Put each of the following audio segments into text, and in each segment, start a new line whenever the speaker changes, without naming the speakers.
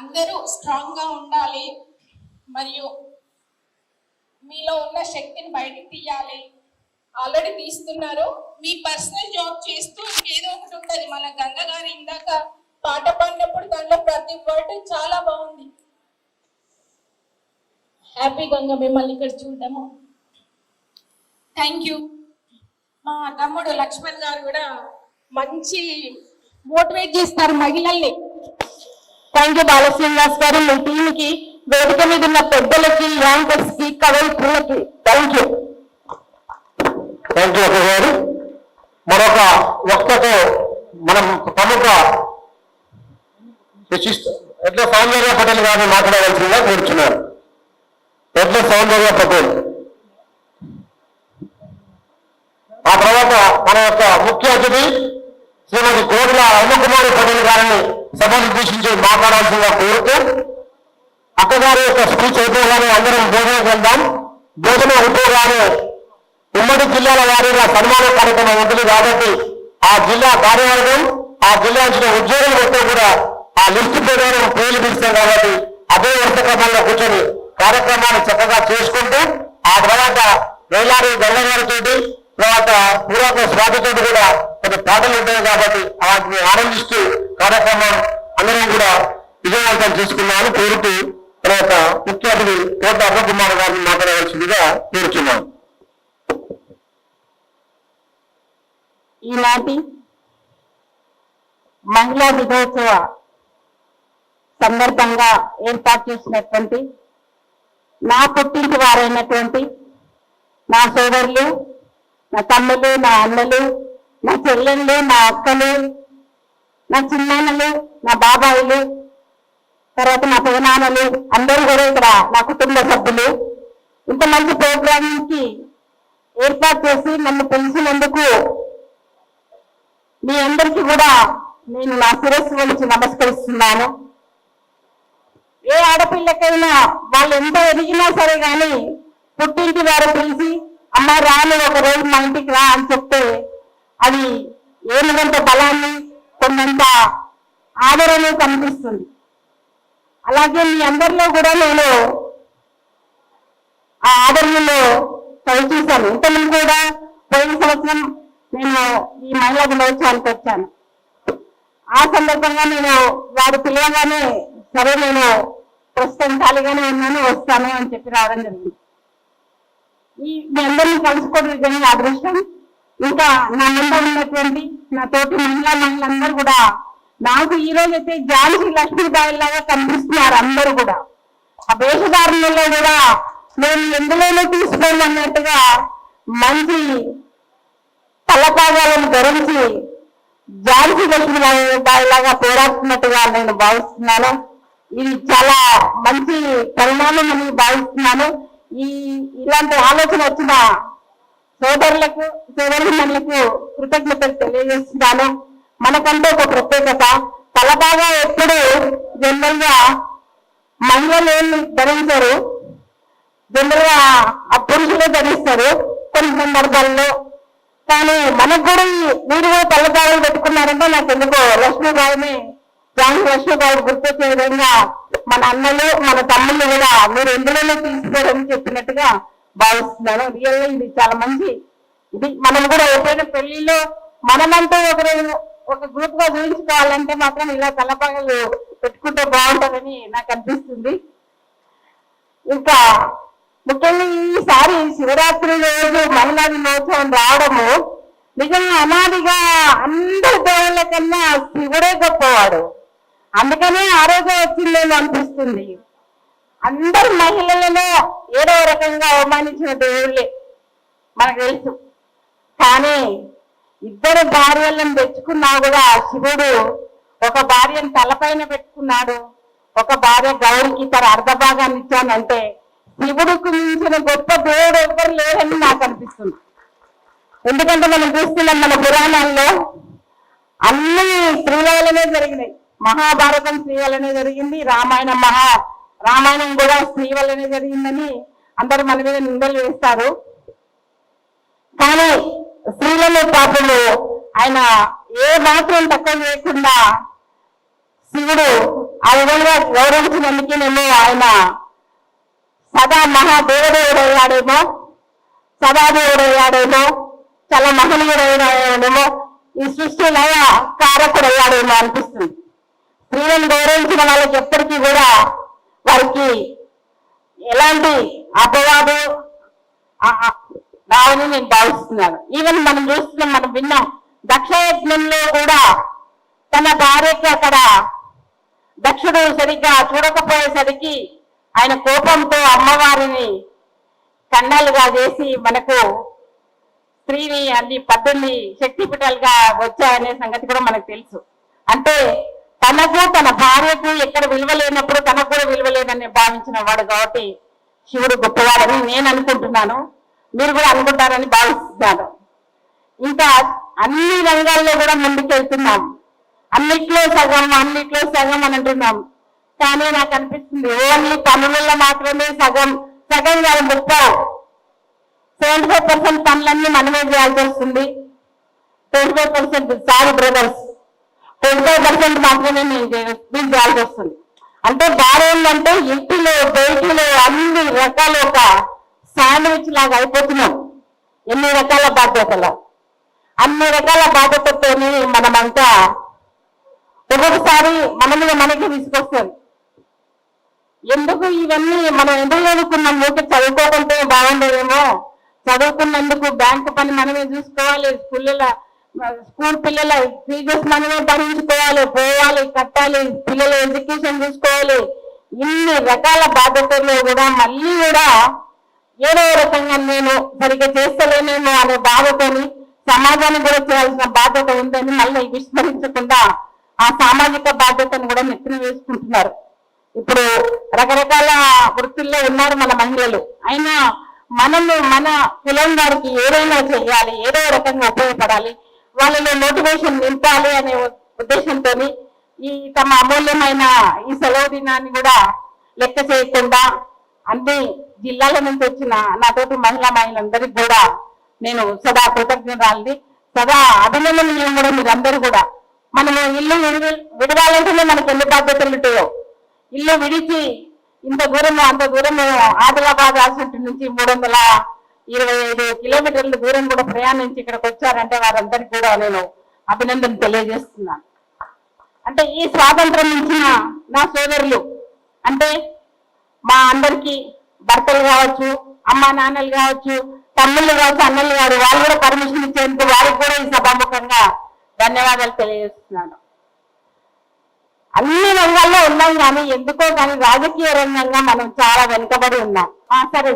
అందరూ స్ట్రాంగ్గా ఉండాలి, మరియు మీలో ఉన్న శక్తిని బయటకు తీయాలి. ఆల్రెడీ తీస్తున్నారు. మీ పర్సనల్ జాబ్ చేస్తూ ఇంకేదో ఒకటి ఉంటుంది. మన గంగ గారు ఇందాక పాట పాడినప్పుడు దాంట్లో ప్రతి వర్డ్ చాలా బాగుంది. హ్యాపీ గంగ మిమ్మల్ని ఇక్కడ చూడము. Thank you. మా తమ్ముడు లక్ష్మణ్ గారు కూడా మంచి మోటివేట్ చేస్తారు మహిళల్ని.
థ్యాంక్ యూ బాలశ్రీనివాస్ గారు. మీ టీంకి, వేదిక మీద ఉన్న పెద్దలకి, యాంకర్స్ కి, కవయిత్రులకి థ్యాంక్ యూ.
థ్యాంక్ యూ అక్క గారు. మరొక వక్తతో మనం ప్రముఖ ఎడ్ల సౌందర్య పటేల్ గారిని మాట్లాడవలసిందిగా కోరుచున్నారు. ఎడ్ల సౌందర్య పటేల్. ఆ తర్వాత మన యొక్క ముఖ్య అతిథి శ్రీమతి కోట్ల అరుణకుమారి పటేల్ గారిని సభను ఉద్దేశించి మాట్లాడాల్సిందిగా కోరుతూ, అక్కగారి యొక్క స్పీచ్ అయిపోగానే అందరం భోజనం వెళ్దాం. భోజనం అయిపోగానే ఉమ్మడి జిల్లాల వారీగా సన్మాన కార్యక్రమం ఉంటుంది కాబట్టి ఆ జిల్లా కార్యవర్గం, ఆ జిల్లా ఇచ్చిన ఉద్యోగులు మొత్తం కూడా ఆ లిస్టు ప్రకారం పేర్లు పిలుస్తాం కాబట్టి అదే వరుస క్రమంలో కూర్చొని కార్యక్రమాన్ని చక్కగా చేసుకుంటూ ఆ తర్వాత వేలారి గంగగారితో తర్వాత పూర్వక స్వాతితో కూడా కొన్ని పాటలు ఉంటాయి కాబట్టి వాటిని ఆనందిస్తూ కార్యక్రమం అందరం కూడా విజయవంతం చేసుకున్నామని కోరుతూ తర్వాత ముఖ్య అతిథి కోట అరుణకుమార్ గారిని మాట్లాడవలసిందిగా కోరుచున్నాం.
ఈనాటి మహిళా దినోత్సవ సందర్భంగా ఏర్పాటు చేసినటువంటి నా పుట్టింటి వారైనటువంటి నా సోదరులు, నా తమ్ములు, నా అన్నలు, నా చెల్లెళ్ళు, నా అక్కలు, నా చిన్నాన్నలు, నా బాబాయిలు, తర్వాత నా పెదనాన్నలు అందరూ కూడా ఇక్కడ నా కుటుంబ సభ్యులు. ఇంత మంచి ప్రోగ్రామింగ్ కి ఏర్పాటు చేసి నన్ను పిలిచినందుకు మీ అందరికీ కూడా నేను నా శిరస్సు వంచి నమస్కరిస్తున్నాను. ఏ ఆడపిల్లకైనా వాళ్ళు ఎంత ఎదిగినా సరే కానీ పుట్టింటి వారు పిలిచి అమ్మ రాను ఒక రోజు మా ఇంటికి రా అని చెప్తే అది ఏమినంత బలాన్ని, కొండంత ఆదరణ కనిపిస్తుంది. అలాగే మీ అందరిలో కూడా నేను ఆ ఆదరణలో చవి చూశాను. ఇంతమంది కూడా పోయిన సంవత్సరం నేను ఈ మహిళా దినోత్సవానికి వచ్చాను. ఆ సందర్భంగా నేను వారు పిలవగానే సరే నేను ప్రస్తుతం ఖాళీగానే ఉన్నాను, వస్తాను అని చెప్పి రావడం జరిగింది. మీ అందరినీ కలుసుకోవడం నిజంగా అదృష్టం. ఇంకా నా ముందు ఉన్నటువంటి నా తోటి మహిళలందరూ కూడా నాకు ఈ రోజు అయితే ఝాన్సీ లక్ష్మీబాయి లాగా కనిపిస్తున్నారు. అందరూ కూడా ఆ వేషధారణలో కూడా నేను ఎందులోనూ తీసుకోమన్నట్టుగా మంచి తలపాగాలను ధరించి ఝాన్సీ లక్ష్మీబాయి లాగా పోరాడుతున్నట్టుగా నేను భావిస్తున్నాను. ఇది చాలా మంచి పరిణామం అని భావిస్తున్నాను. ఇలాంటి ఆలోచన వచ్చిన సోదరులకు, సోదరులకు కృతజ్ఞతలు తెలియజేస్తున్నాను. మనకంటే ఒక ప్రత్యేకత, తలపాగా ఎప్పుడు జనరల్ గా మహిళలు ఏమి ధరించారు, జనరల్ గా ఆ పురుషులే ధరిస్తారు కొన్ని సందర్భాల్లో. కానీ మనకు కూడా మీరు కూడా తలపాగాలు పెట్టుకున్నారంటే నాకు ఎందుకో లక్ష్మీబాయిని, ఝాన్సీ లక్ష్మీబాయి గుర్తొచ్చే విధంగా మన అన్నలు, మన తమ్ముళ్ళు కూడా మీరు ఎందులోనే తీసుకోరని చెప్పినట్టుగా భావిస్తున్నాను. రియల్ గా ఇది చాలా మంచి ఇది. మనం కూడా ఎప్పుడైనా పెళ్లిలో మనమంటూ ఒక గ్రూప్ గా ఊహించుకోవాలంటే మాత్రం ఇలా తలపాగలు పెట్టుకుంటే బాగుంటుందని నాకు అనిపిస్తుంది. ఇంకా ముఖ్యంగా ఈసారి శివరాత్రి రోజు మహిళా దినోత్సవం రావడము నిజంగా అనాదిగా అందరి దేవుళ్ళ కన్నా శివుడే గొప్పవాడు. అందుకనే ఆ రోజు వచ్చిందేమో అనిపిస్తుంది. అందరు మహిళలను ఏదో రకంగా అవమానించిన దేవుళ్ళే మనకు తెలుసు. కానీ ఇద్దరు భార్యలను తెచ్చుకున్నా కూడా శివుడు ఒక భార్యను తలపైన పెట్టుకున్నాడు, ఒక భార్య గౌరికి తన అర్ధ భాగాన్ని ఇచ్చానంటే శివుడికి మించిన గొప్ప దేవుడు ఎవ్వరు లేరని నాకు అనిపిస్తుంది. ఎందుకంటే మనం చూస్తున్నాం మన పురాణాల్లో అన్ని స్త్రీల వల్లనే జరిగినాయి. మహాభారతం స్త్రీ వల్లనే జరిగింది, రామాయణం కూడా స్త్రీ వల్లనే జరిగిందని అందరూ మన మీద నిందలు వేస్తారు. కానీ స్త్రీలలో పాపలు ఆయన ఏ మాత్రం తక్కువ చేయకుండా శివుడు ఆ విధంగా గౌరవించినందుకేనేమో ఆయన సదా మహాదేవుడయ్యాడేమో, సదాదేవుడయ్యాడేమో, చాలా మహనీయుడైనాడేమో, ఈ సృష్టి లయ కారకుడయ్యాడేమో అనిపిస్తుంది. స్త్రీలను గౌరవించిన వాళ్ళకి ఎప్పటికీ కూడా వారికి ఎలాంటి అపవాదు రావని నేను భావిస్తున్నాను. ఈవెన్ మనం చూస్తున్నాం, మనం విన్నాం, దక్షయజ్ఞంలో కూడా తన భార్యకి అక్కడ దక్షుడు సరిగ్గా చూడకపోయేసరికి ఆయన కోపంతో అమ్మవారిని కన్నాలుగా చేసి మనకు స్త్రీని అన్ని 18 శక్తిపీఠాలుగా వచ్చాయనే సంగతి కూడా మనకు తెలుసు. అంటే తనకు తన భార్యకు ఎక్కడ విలువ లేనప్పుడు తనకు కూడా విలువ లేదని భావించిన వాడు కాబట్టి శివుడు గొప్పవాడని నేను అనుకుంటున్నాను, మీరు కూడా అనుకుంటారని భావిస్తున్నాను. ఇంకా అన్ని రంగాల్లో కూడా ముందుకెళ్తున్నాం, అన్నిట్లో సగం అని అంటున్నాం. కానీ నాకు అనిపిస్తుంది ఓన్లీ పనులలో మాత్రమే సగం కాదు 75% పనులన్నీ మనమే చేయాల్సి వస్తుంది. 25% సారీ బ్రదర్స్, 25% మాత్రమే నేను చేయాల్సి వస్తుంది. అంటే బాధ ఏంటంటే ఇంటిలో బయటిలో అన్ని రకాల ఒక శాండ్విచ్ లాగా అయిపోతున్నాం. ఎన్ని రకాల బాధ్యతలు, అన్ని రకాల బాధ్యతతో మనమంతా ఒక్కొక్కసారి మన మీద మనకి తీసుకొస్తుంది. ఎందుకు ఇవన్నీ మనం ఎందుకు చదువుకున్నాం? ఊరికి చదువుకోకుంటే బాగుండేదేమో, చదువుకున్నందుకు బ్యాంకు పని మనమే చూసుకోవాలి, స్కూల్ పిల్లల ఫీజెస్ మనమే భరించుకోవాలి, పోవాలి, కట్టాలి, పిల్లల ఎడ్యుకేషన్ చూసుకోవాలి. ఇన్ని రకాల బాధ్యతల్లో కూడా మళ్ళీ కూడా ఏదో రకంగా నేను సరిగ్గా చేస్తలేనేమో అనే బాధతోని సమాజానికి కూడా చేయాల్సిన బాధ్యత ఉందని మళ్ళీ విస్మరించకుండా ఆ సామాజిక బాధ్యతను కూడా నెత్తిన వేసుకుంటున్నారు. ఇప్పుడు రకరకాల వృత్తుల్లో ఉన్నారు మన మహిళలు. అయినా మనము మన కులం వారికి ఏదైనా చేయాలి, ఏదో రకంగా ఉపయోగపడాలి, వాళ్ళలో మోటివేషన్ నింపాలి అనే ఉద్దేశంతో ఈ తమ అమూల్యమైన ఈ సెలవు దినాన్ని కూడా లెక్క చేయకుండా అన్ని జిల్లాల నుంచి వచ్చిన నాతోటి మహిళలందరికీ కూడా నేను సదా కృతజ్ఞతల్ని, సదా అభినందనలు కూడా మీరందరూ కూడా. మనము ఇల్లు విడవాలంటేనే మనకి ఎన్ని బాధ్యతలు ఉంటాయో, ఇల్లు విడిచి ఇంత దూరము అంత దూరము ఆదిలాబాద్ ఆసుపత్రి నుంచి 325 కిలోమీటర్ల దూరం కూడా ప్రయాణించి ఇక్కడికి వచ్చారంటే వారందరికీ కూడా నేను అభినందన తెలియజేస్తున్నాను. అంటే ఈ స్వాతంత్రం ఇచ్చిన నా సోదరులు, అంటే మా అందరికీ భర్తలు కావచ్చు, అమ్మా నాన్నలు కావచ్చు, తమ్ముళ్ళు కావచ్చు, అన్నలు కావచ్చు, వాళ్ళు కూడా పర్మిషన్ ఇచ్చేందుకు వారికి కూడా ఈ సభాముఖంగా ధన్యవాదాలు తెలియజేస్తున్నాను. అన్ని రంగాల్లో ఉన్నాం కానీ ఎందుకో కానీ రాజకీయ రంగంగా మనం చాలా వెనుకబడి ఉన్నాం. సరే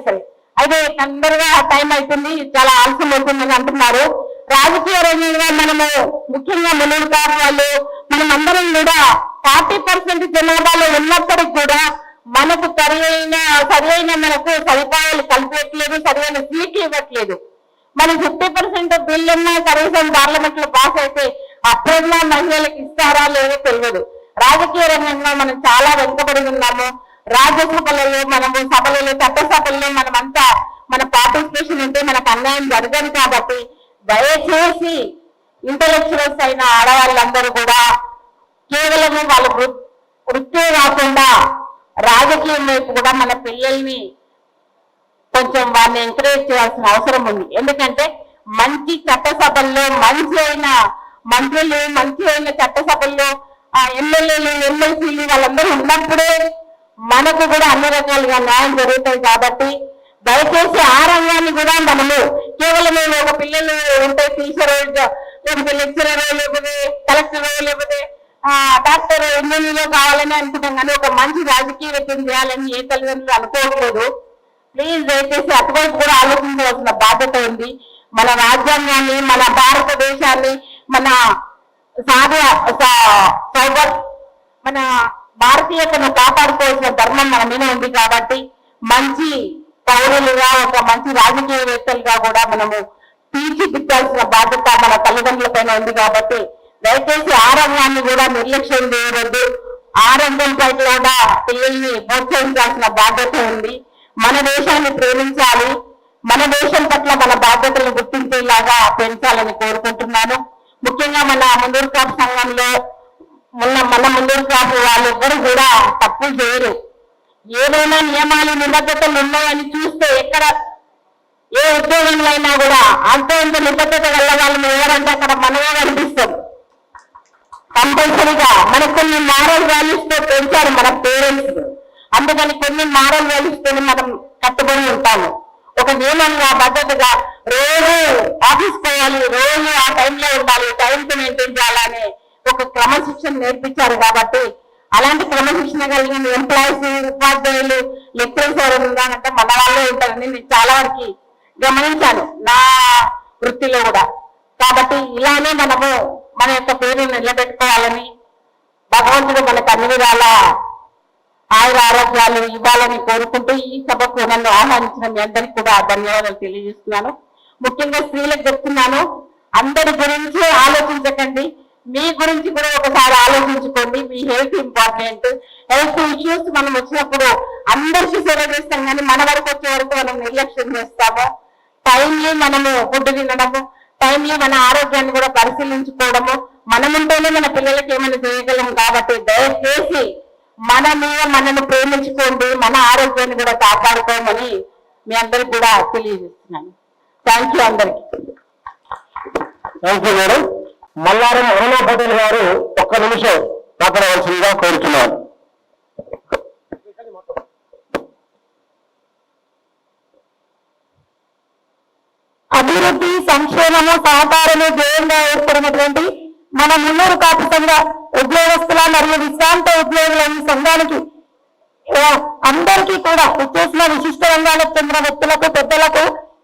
అయితే తొందరగా టైం అవుతుంది, చాలా ఆలస్యం అవుతుందని అంటున్నారు. రాజకీయ రంగంగా మనము ముఖ్యంగా మునుగు కాపు వాళ్ళు మనం అందరం కూడా 40% జనాభాలో ఉన్నప్పటికీ కూడా మనకు సరైన మనకు సదుపాయాలు కల్పించట్లేదు, సరైన సీట్లు ఇవ్వట్లేదు. మనం 50% బిల్లున్నా కనీసం పార్లమెంట్ లో పాస్ అయితే అప్పుడున్న మహిళలకు ఇస్తారా లేదో తెలియదు. రాజకీయ రంగంలో మనం చాలా వెనుకబడి ఉన్నాము. రాజ్యసభలలో మనము సభలలో చట్టసభల్లో మనమంతా మన పార్టిసిపేషన్ ఉంటే మనకు అన్యాయం జరగదు. కాబట్టి దయచేసి ఇంటలెక్చువల్స్ అయిన ఆడవాళ్ళందరూ కూడా కేవలము వాళ్ళ వృత్తి కాకుండా రాజకీయం వైపు కూడా మన పిల్లల్ని కొంచెం వారిని ఎంకరేజ్ చేయాల్సిన అవసరం ఉంది. ఎందుకంటే మంచి చట్టసభల్లో మంచి అయిన మంత్రులు, మంచి అయిన చట్టసభల్లో ఎమ్మెల్యేలు, ఎమ్మెల్సీలు వాళ్ళందరూ ఉన్నప్పుడే మనకు కూడా అన్ని రకాలుగా న్యాయం జరుగుతాయి. కాబట్టి దయచేసి ఆ రంగాన్ని కూడా మనము కేవలం ఒక పిల్లలు ఉంటే టీచర్, లేకపోతే లెక్చరర్, లేకపోతే కలెక్టర్, లేకపోతే డాక్టర్, ఇంజనీర్లు కావాలని అనుకుంటాం కానీ ఒక మంచి రాజకీయ వ్యక్తిని చేయాలని ఏ తల్లిదండ్రులు అనుకోవట్లేదు. ప్లీజ్ దయచేసి అటువైపు కూడా ఆలోచించవలసిన బాధ్యత ఉంది. మన రాజ్యాంగాన్ని, మన భారతదేశాన్ని, మన మన భారతీయతను కాపాడుకోవాల్సిన ధర్మం మన మీద ఉంది. కాబట్టి మంచి పౌరులుగా, ఒక మంచి రాజకీయవేత్తలుగా కూడా మనము తీర్చిదిద్దాల్సిన బాధ్యత మన తల్లిదండ్రుల పైన ఉంది. కాబట్టి దయచేసి ఆ రంగాన్ని కూడా నిర్లక్ష్యం చేయవద్దు. ఆ రంగం పైన కూడా పిల్లల్ని ప్రోత్సహించాల్సిన బాధ్యత ఉంది. మన దేశాన్ని ప్రేమించాలి, మన దేశం పట్ల మన బాధ్యతలను గుర్తించేలాగా పెంచాలని కోరుకుంటున్నాను. ముఖ్యంగా మన మునుగు కాపు సంఘంలో మన ముందు కాపు వాళ్ళెవ్వరు కూడా తప్పులు చేయరు. ఏదైనా నియమాలు నిబద్ధతలు ఉన్నాయని చూస్తే ఎక్కడ ఏ ఉద్యోగంలో అయినా కూడా అంత ఇంత నిబద్ధత గల వాళ్ళు ఎవరంటే అక్కడ మనమే కనిపిస్తాం. కంపల్సరీగా మనకు కొన్ని మారల్ వాల్యూస్ తో పెంచారు మన పేరెంట్స్, అందుకని కొన్ని మారల్ వాల్యూస్ తో మనం కట్టుబడి ఉంటాము. ఒక నియమంగా పద్ధతిగా రోజు ఆఫీస్ పోవాలి, రోజు ఆ టైంలో ఉండాలి, టైంకి మెయింటైన్ చేయాలని ఒక క్రమశిక్షణ నేర్పించారు. కాబట్టి అలాంటి క్రమశిక్షణ కలిగిన ఎంప్లాయీస్, ఉపాధ్యాయులు, లెక్చరర్స్ ఎవరు ఉన్నారంటే మన వాళ్ళే ఉంటారని నేను చాలా వరకు గమనించాను నా వృత్తిలో కూడా. కాబట్టి ఇలానే మనము మన యొక్క పేరు నిలబెట్టుకోవాలని భగవంతుడు మనకు అన్ని విధాల ఆయుర ఆరోగ్యాలు ఇవ్వాలని కోరుకుంటూ ఈ సభకు నన్ను ఆహ్వానించిన మీ అందరికీ కూడా ధన్యవాదాలు తెలియజేస్తున్నాను. ముఖ్యంగా స్త్రీలకు చెప్తున్నాను, అందరి గురించి ఆలోచించకండి, మీ గురించి కూడా ఒకసారి ఆలోచించుకోండి. మీ హెల్త్ ఇంపార్టెంట్. హెల్త్ ఇష్యూస్ మనం వచ్చినప్పుడు అందరికీ సేవ చేస్తాం, కానీ మన వరకు వచ్చే వరకు మనం నిర్లక్ష్యం చేస్తాము. టైంలీ మనము ఫుడ్ తినడము, టైంలీ మన ఆరోగ్యాన్ని కూడా పరిశీలించుకోవడము, మనముంటేనే మన పిల్లలకి ఏమైనా చేయగలము. కాబట్టి దయచేసి మనను ప్రేమించుకోండి, మన ఆరోగ్యాన్ని కూడా కాపాడుకోమని మీ అందరికి కూడా తెలియజేస్తున్నాను. థ్యాంక్ యూ అందరికి.
Thank you madam. Mallaram Aruna Patel garu ఒక్క నిమిషం మాట్లాడవలసిందిగా కోరుతున్నాను.
అభివృద్ధి, సంక్షేమము, సహకారము ధ్యేయంగా ఏర్పడినటువంటి మన మున్నూరు కాపు సంఘ ఉద్యోగస్తుల మరియు విశ్రాంత ఉద్యోగుల ఈ సంఘానికి అందరికీ కూడా వచ్చేసిన విశిష్ట రంగాలకు చెందిన వ్యక్తులకు, పెద్దలకు,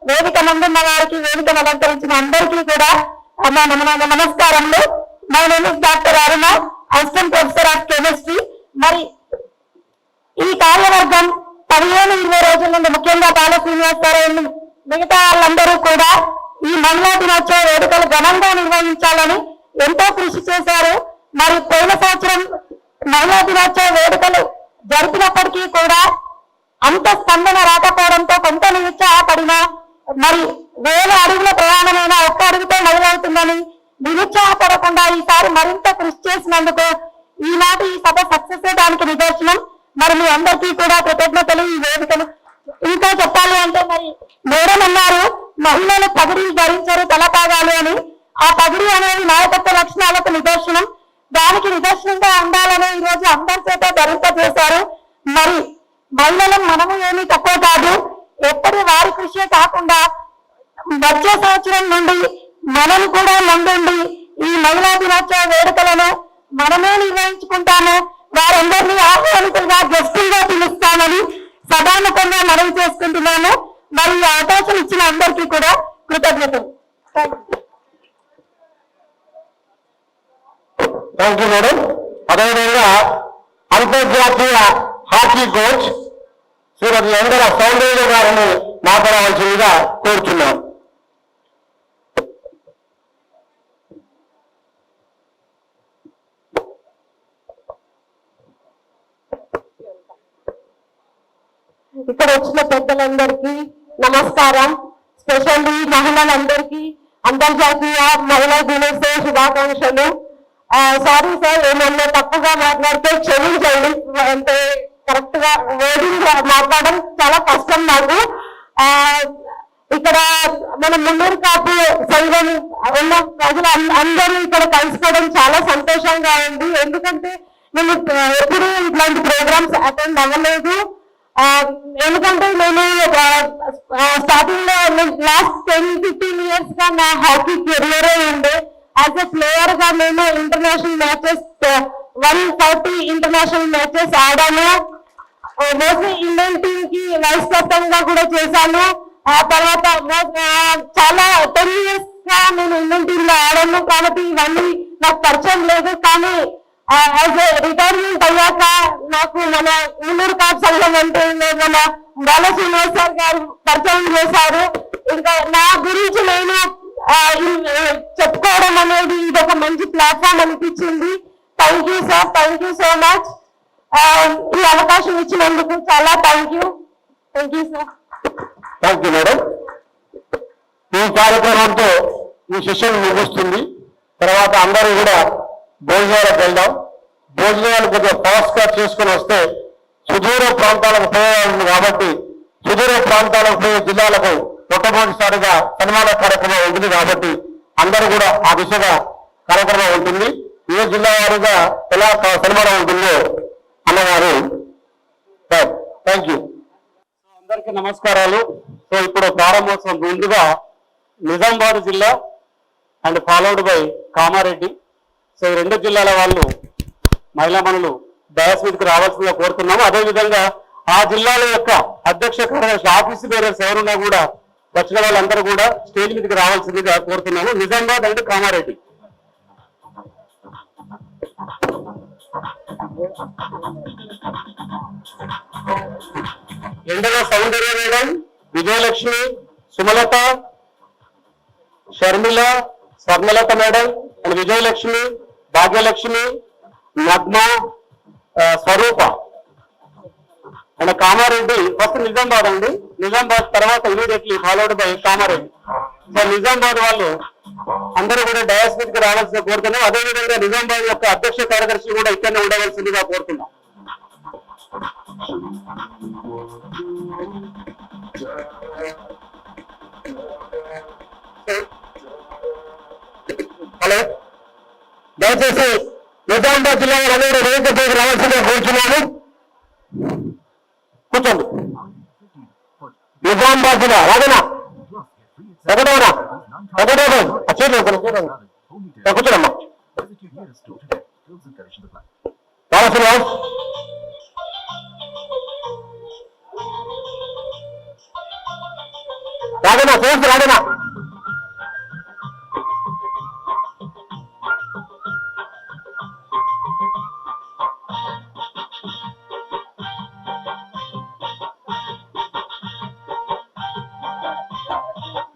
వేదిక ముందున్న వారికి, వేదికను అలంకరించిన అందరికీ కూడా నమస్కారములు. My name is doctor Aruna, assistant professor of chemistry. మరి ఈ కార్యవర్గం 15-20 రోజుల నుండి ముఖ్యంగా బాల శ్రీనివాస్ గారు మిగతా వాళ్ళందరూ కూడా ఈ మహిళా దినోత్సవ వేడుకలు ఘనంగా నిర్వహించాలని ఎంతో కృషి చేశారు. మరి పోయిన సంవత్సరం మహిళా దినోత్సవ వేడుకలు జరిపినప్పటికీ కూడా అంత స్పందన రాకపోవడంతో కొంత నిరుత్సాహపడిన, మరి 1000 అడుగుల ప్రయాణమైన ఒక్క అడుగుతో మొదలవుతుందని నిరుత్సాహపడకుండా ఈసారి మరింత కృషి చేసినందుకు ఈనాటి ఈ సభ సక్సెస్ దానికి నిదర్శనం. మరి మీ అందరికీ కూడా కృతజ్ఞతలు. ఈ వేదికలు ఇంకా చెప్పాలి అంటే, మరి మేడం అన్నారు మహిళలు పగిడి ధరించరు తలపాగాలు అని. ఆ పగిడి అనేది నాయకత్వ లక్షణాలకు నిదర్శనం. దానికి నిదర్శనంగా ఉండాలని ఈ రోజు అందరి చేత ధరింపజేశారు. మరి మహిళలు మనము ఏమీ తక్కువ కాదు. ఎప్పటి వారి కృషి కాకుండా వచ్చే సంవత్సరం నుండి మనం కూడా ముందుండి ఈ మహిళా దినోత్సవ వేడుకలను మనమే నిర్వహించుకుంటాము. వారందరినీ ఆహ్వానితులుగా, గెస్టులుగా పిలుస్తామని సభాముఖంగా మనవి చేసుకుంటున్నాము. మరి ఈ అవకాశం ఇచ్చిన అందరికీ కూడా కృతజ్ఞతలు.
Thank you madam. అదేవిధంగా అంతర్జాతీయ హాకీ కోచ్ శ్రీమతి ఎందర సౌందర్య గారిని మాట్లాడవలసిందిగా కోరుతున్నాం.
ఇక్కడ వచ్చిన పెద్దలందరికీ నమస్కారం. స్పెషల్లీ మహిళలందరికీ అంతర్జాతీయ మహిళా దినోత్సవ శుభాకాంక్షలు. సారీ సార్, ఏమన్నా తప్పుగా మాట్లాడితే క్షమించండి. అంటే కరెక్ట్ గా వర్డింగ్ మాట్లాడడం చాలా కష్టం నాకు. ఇక్కడ మన మున్నూరు కాపు సంఘం ఉన్న ప్రజలు అందరూ ఇక్కడ కలుసుకోవడం చాలా సంతోషంగా ఉంది. ఎందుకంటే నేను ఎప్పుడు ఇట్లాంటి ప్రోగ్రామ్స్ అటెండ్ అవ్వలేదు. ఎందుకంటే నేను స్టార్టింగ్ లో లాస్ట్ 10-15 years గా నా హాకీ కెరియరే ఉండే. యాజ్ ఎ ప్లేయర్ గా నేను ఇంటర్నేషనల్ మ్యాచెస్ 140 ఇంటర్నేషనల్ మ్యాచెస్ ఆడాను. మోస్ట్లీ ఇండియన్ టీమ్ కి వైస్ కెప్టెన్ గా కూడా చేశాను. ఆ తర్వాత చాలా 10 years గా నేను ఇండియన్ టీమ్ లో ఆడాను. కాబట్టి ఇవన్నీ నాకు పరిచయం లేదు. కానీ యాజ్ ఏ రిటైర్మెంట్ అయ్యాక నాకు మన మున్నూరు కాపు సంఘం అంటే మన బాల శ్రీనివాస్ సార్ గారు పరిచయం చేశారు. ఇంకా నా గురించి నేను చెప్పుకోవడం అనేది ఇది ఒక మంచి ప్లాట్ఫామ్ అనిపించింది. Thank you sir, thank you so much. ఈ అవకాశం ఇచ్చినందుకు చాలా thank you. Thank you sir.
Thank you madam. ఈ కార్యక్రమంతో ఈ సెషన్ ముగుస్తుంది. తర్వాత అందరూ కూడా భోజనాలకు వెళ్దాం. భోజనాలు కొద్దిగా ఫాస్ట్ గా చేసుకుని వస్తే సుదూర ప్రాంతాలకు ఉపయోగం కాబట్టి సుదూర ప్రాంతాలకు పోయే జిల్లాలకు మొట్టమొదటిసారిగా సన్మాన కార్యక్రమం ఉంటుంది కాబట్టి అందరూ కూడా ఆ దిశగా కార్యక్రమం ఉంటుంది. ఏ జిల్లా వారీగా ఎలా సన్మానం ఉంటుందో అన్నగారు. Thank you. అందరికీ నమస్కారాలు. సో ఇప్పుడు ప్రారంభోత్సవం ముందుగా నిజామాబాద్ జిల్లా and followed by Kamareddy. So ఈ రెండు జిల్లాల వాళ్ళు మహిళా మనులు డయాస్ మీదకి రావాల్సిందిగా కోరుతున్నాము. అదేవిధంగా ఆ జిల్లాల యొక్క అధ్యక్ష కార్యదర్శి ఆఫీసు బేరర్స్ ఎవరున్నా కూడా వచ్చిన వాళ్ళందరూ కూడా స్టేజ్ మీదకి రావాల్సిందిగా కోరుతున్నాము. Nizamabad and Kamareddy. Endala Soundarya madam, Vijayalakshmi, Sumalatha, Sharmila, Swarnalatha madam and Vijayalakshmi, Bhagyalakshmi, Nagma, Swaroopa and Kamareddy. First Nizamabad అండి. నిజామాబాద్ తర్వాత immediately followed by Kamareddy. So Nizamabad వాళ్ళు అందరూ కూడా డయాస్ మీదకి రావాల్సిందిగా కోరుతున్నాం. అదేవిధంగా నిజామాబాద్ యొక్క అధ్యక్ష కార్యదర్శి కూడా ఇక్కడనే ఉండవలసిందిగా కోరుతున్నాం. హలో, దయచేసి నిజామాబాద్ జిల్లా వాళ్ళందరూ వేదికపైకి రావాల్సిందిగా కోరుతున్నాము. కూర్చోండి. నిజామాబాద్ జిల్లా రాజనా రగడవనా రగడవ కూర్చోడమ్మా. శ్రీనివాస్ రాజనా శ్రీనివాస్ రాజనా.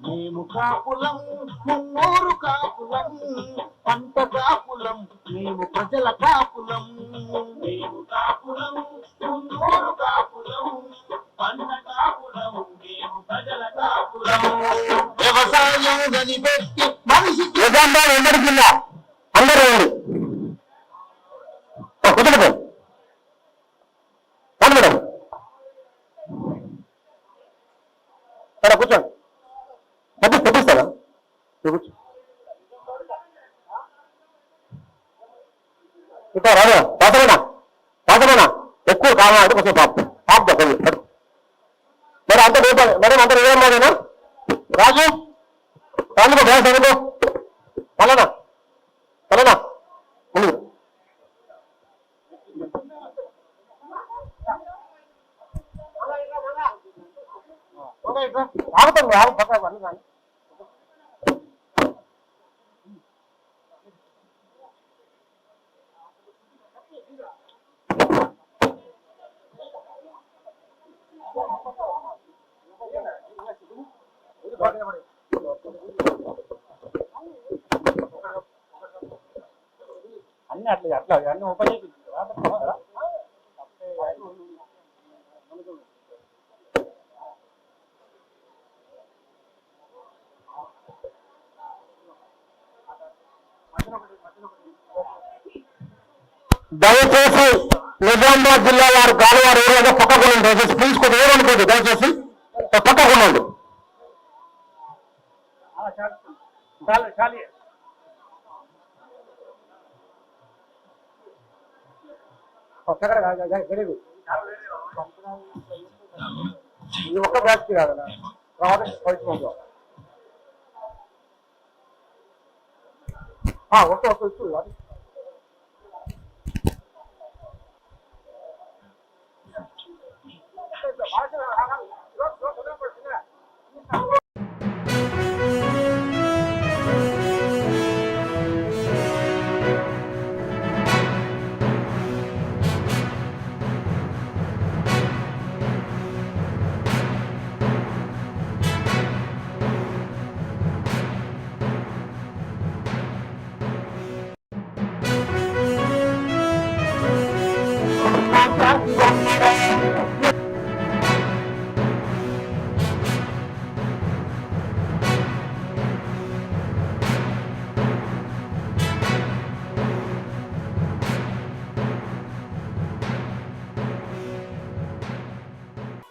మేము కాపులం, మున్నూరు కాపులం, పంట కాపులం, మేము ప్రజల కాపులం. మేము కాపులం, మున్నూరు కాపులం, పంట కాపులం, మేము ప్రజల కాపులం. వ్యవసాయం కనిపెట్టి మనిషి
నిజామాబాద్ ఉమ్మడి జిల్లా అందరూ కూర్చోండి మేడం. ఇక్కడ కూర్చోండి. తెప్పిస్తారా? ఇప్పుడు రాదు పాసమేనా పాసమేనా ఎక్కువ కావాలంటే కొంచెం పాప మరి అంత మేడం అంత నిజామాబాదేనా? రాజు రాజుకో గ్యాస్ అనుకో పలానా పలానా ముందు ఆగుతాను ఆగు పక్క అన్ని కానీ. అన్ని అట్లా అట్లా అన్ని ఓపెన్ చేసి దయచేసి నిజామాబాద్ జిల్లా వారు గాలి వారు ఏరియాగా పక్కకుండా దయచేసి ప్లీజ్ కొద్దిగా ఏమనుకోండి. దయచేసి పక్కకుండా ఇది ఒక్క బ్యాచ్కి కాదన్నా రావాలి పరిశ్రమలో ఒక్క ఒక్క ఇస్తుంది.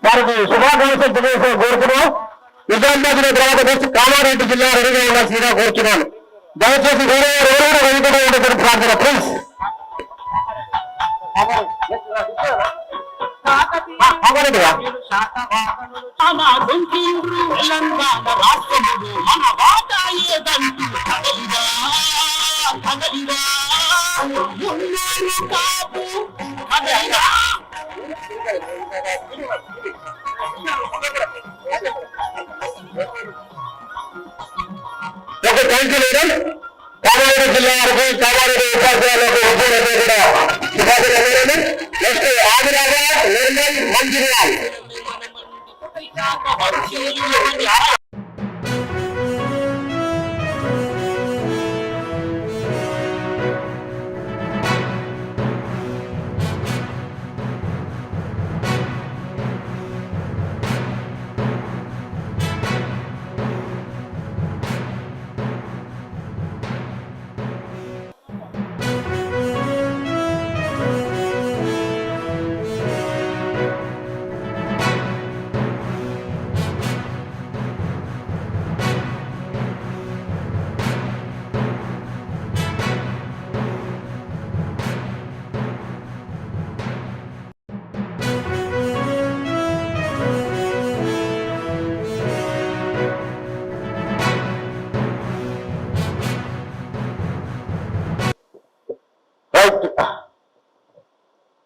వారికి శుభాకాంక్షలు తెలియజేసి కోరుతున్నాం. నిజామాబాద్ తర్వాత నెక్స్ట్ కామారెడ్డి జిల్లా రెడీగా ఉండాల్సిందిగా కోరుతున్నాను. దయచేసి వేరే ఎవరైనా వెనుకగా ఉండేది ప్రార్థన ప్లీజ్.
తెలంగాణ రాష్ట్రములు మన వాటా ఏదంటూ కదలిరా కదలిరా మున్నూరు కాపు కదలిరా.
Okay, thank you madam. Kamareddy జిల్లా వరకు కామారెడ్డి ఉపాధ్యాయులకు ఉద్యోగులకు కూడా శుభాకాంక్షలు. నెక్స్ట్ ఆదిలాబాద్ నిర్మల్ మంచిర్యాల.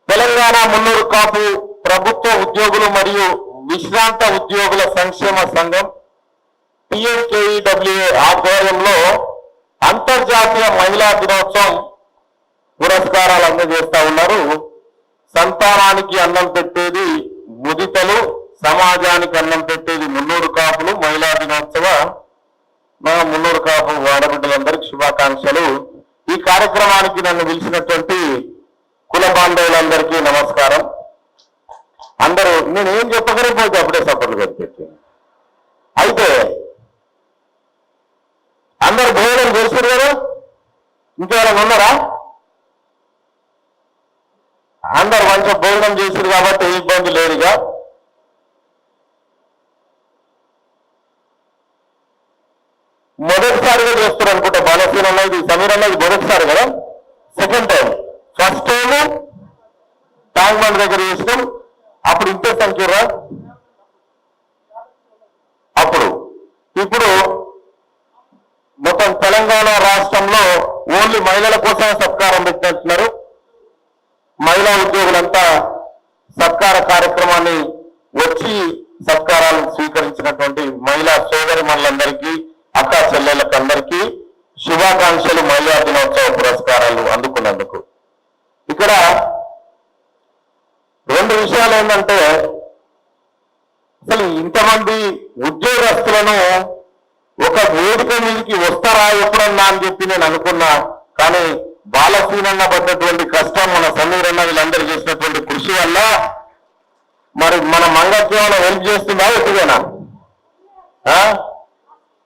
తెలంగాణ మున్నూరు కాపు ప్రభుత్వ ఉద్యోగులు మరియు విశ్రాంత ఉద్యోగుల సంక్షేమ సంఘం PMKEWA ఆధ్వర్యంలో అంతర్జాతీయ మహిళా దినోత్సవం పురస్కారాలు అందజేస్తా ఉన్నారు. సంతానానికి అన్నం పెట్టేది ముదితలు, సమాజానికి అన్నం పెట్టేది మున్నూరు కాపులు. మహిళా దినోత్సవ మా మున్నూరు కాపు ఆడబిడ్డలందరికీ శుభాకాంక్షలు. ఈ కార్యక్రమానికి నన్ను పిలిచినటువంటి కుల బాంధవులందరికీ నమస్కారం. అందరూ నేను ఏం చెప్పగలిగిపోతే అప్పుడే సపోర్ట్లు కనిపెట్టి. అయితే అందరు భోజనం చేస్తారు కదా, ఇంకెవరైనా ఉన్నారా? అందరు మంచిగా భోజనం చేశారు కాబట్టి ఏ ఇబ్బంది లేదుగా. మొదటిసారిగా చేస్తారు అనుకుంటా బాలసీన్ అన్నది, సమీర్ అన్నది మొదటిసారి కదా, second time. First time tank bund దగ్గర చేసినాం, అప్పుడు ఇంతే సంఖ్యరా అప్పుడు. ఇప్పుడు మొత్తం తెలంగాణ రాష్ట్రంలో ఓన్లీ మహిళల కోసమే సత్కారం పెట్టినట్టున్నారు. మహిళా ఉద్యోగులంతా సత్కార కార్యక్రమాన్ని వచ్చి సత్కారాలు స్వీకరించినటువంటి మహిళా సోదరి మనులందరికీ, అక్క చెల్లెళ్ళకి అందరికీ శుభాకాంక్షలు. మహిళా దినోత్సవ పురస్కారాలు అందుకున్నందుకు ఇక్కడ రెండు విషయాలు ఏంటంటే, అసలు ఇంతమంది ఉద్యోగస్తులను ఒక వేదిక మీదకి వస్తారా ఎప్పుడన్నా అని చెప్పి నేను అనుకున్నా. కానీ బాలసీనన్న పడ్డటువంటి కష్టం, మన సమీర్ అన్న వీళ్ళందరూ చేసినటువంటి కృషి వల్ల మరి మన మంగకి ఏమైనా హెల్ప్ చేస్తుందా ఎప్పుడైనా?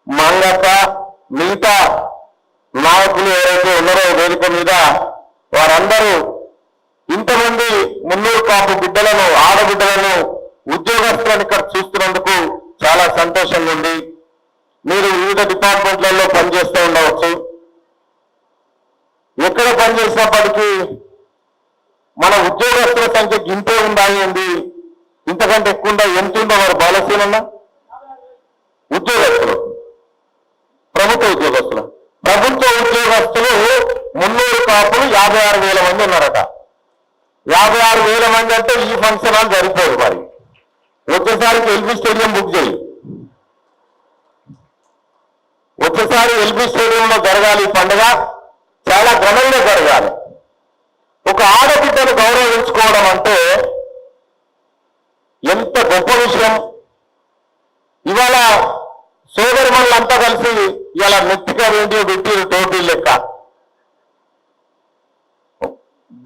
మంగక్క మిగతా నాయకులు ఎవరైతే ఉన్నారో వేదిక మీద వారందరూ ఇంతమంది మున్నూరు కాపు బిడ్డలను, ఆడబిడ్డలను, ఉద్యోగస్తులను ఇక్కడ చూస్తున్నందుకు చాలా సంతోషంగా ఉంది. మీరు వివిధ డిపార్ట్మెంట్లలో పనిచేస్తూ ఉండవచ్చు. ఎక్కడ పనిచేసినప్పటికీ మన ఉద్యోగస్తుల సంఖ్య ఇంతే ఉండాలి, ఇంతకంటే ఎక్కువ ఉందా? ఎంత ఉందో మరి బాలసీనన్నా? ఉద్యోగస్తులు, ప్రభుత్వ ఉద్యోగస్తులు, మున్నూరు కాపులు 56,000 మంది ఉన్నారట. 56,000 మంది అంటే ఈ ఫంక్షన్ హాల్ సరిపోదు. మరి వచ్చేసారికి ఎల్బీ స్టేడియం బుక్ చేయి. వచ్చేసారి ఎల్బీ స్టేడియంలో జరగాలి ఈ పండుగ, చాలా ఘనంగా జరగాలి. ఒక ఆడబిడ్డను గౌరవించుకోవడం అంటే ఎంత గొప్ప విషయం. ఇవాళ సోదరి మనులంతా కలిసి ఇలా నెత్తిగా రేడియో పెట్టి టోపీ లెక్క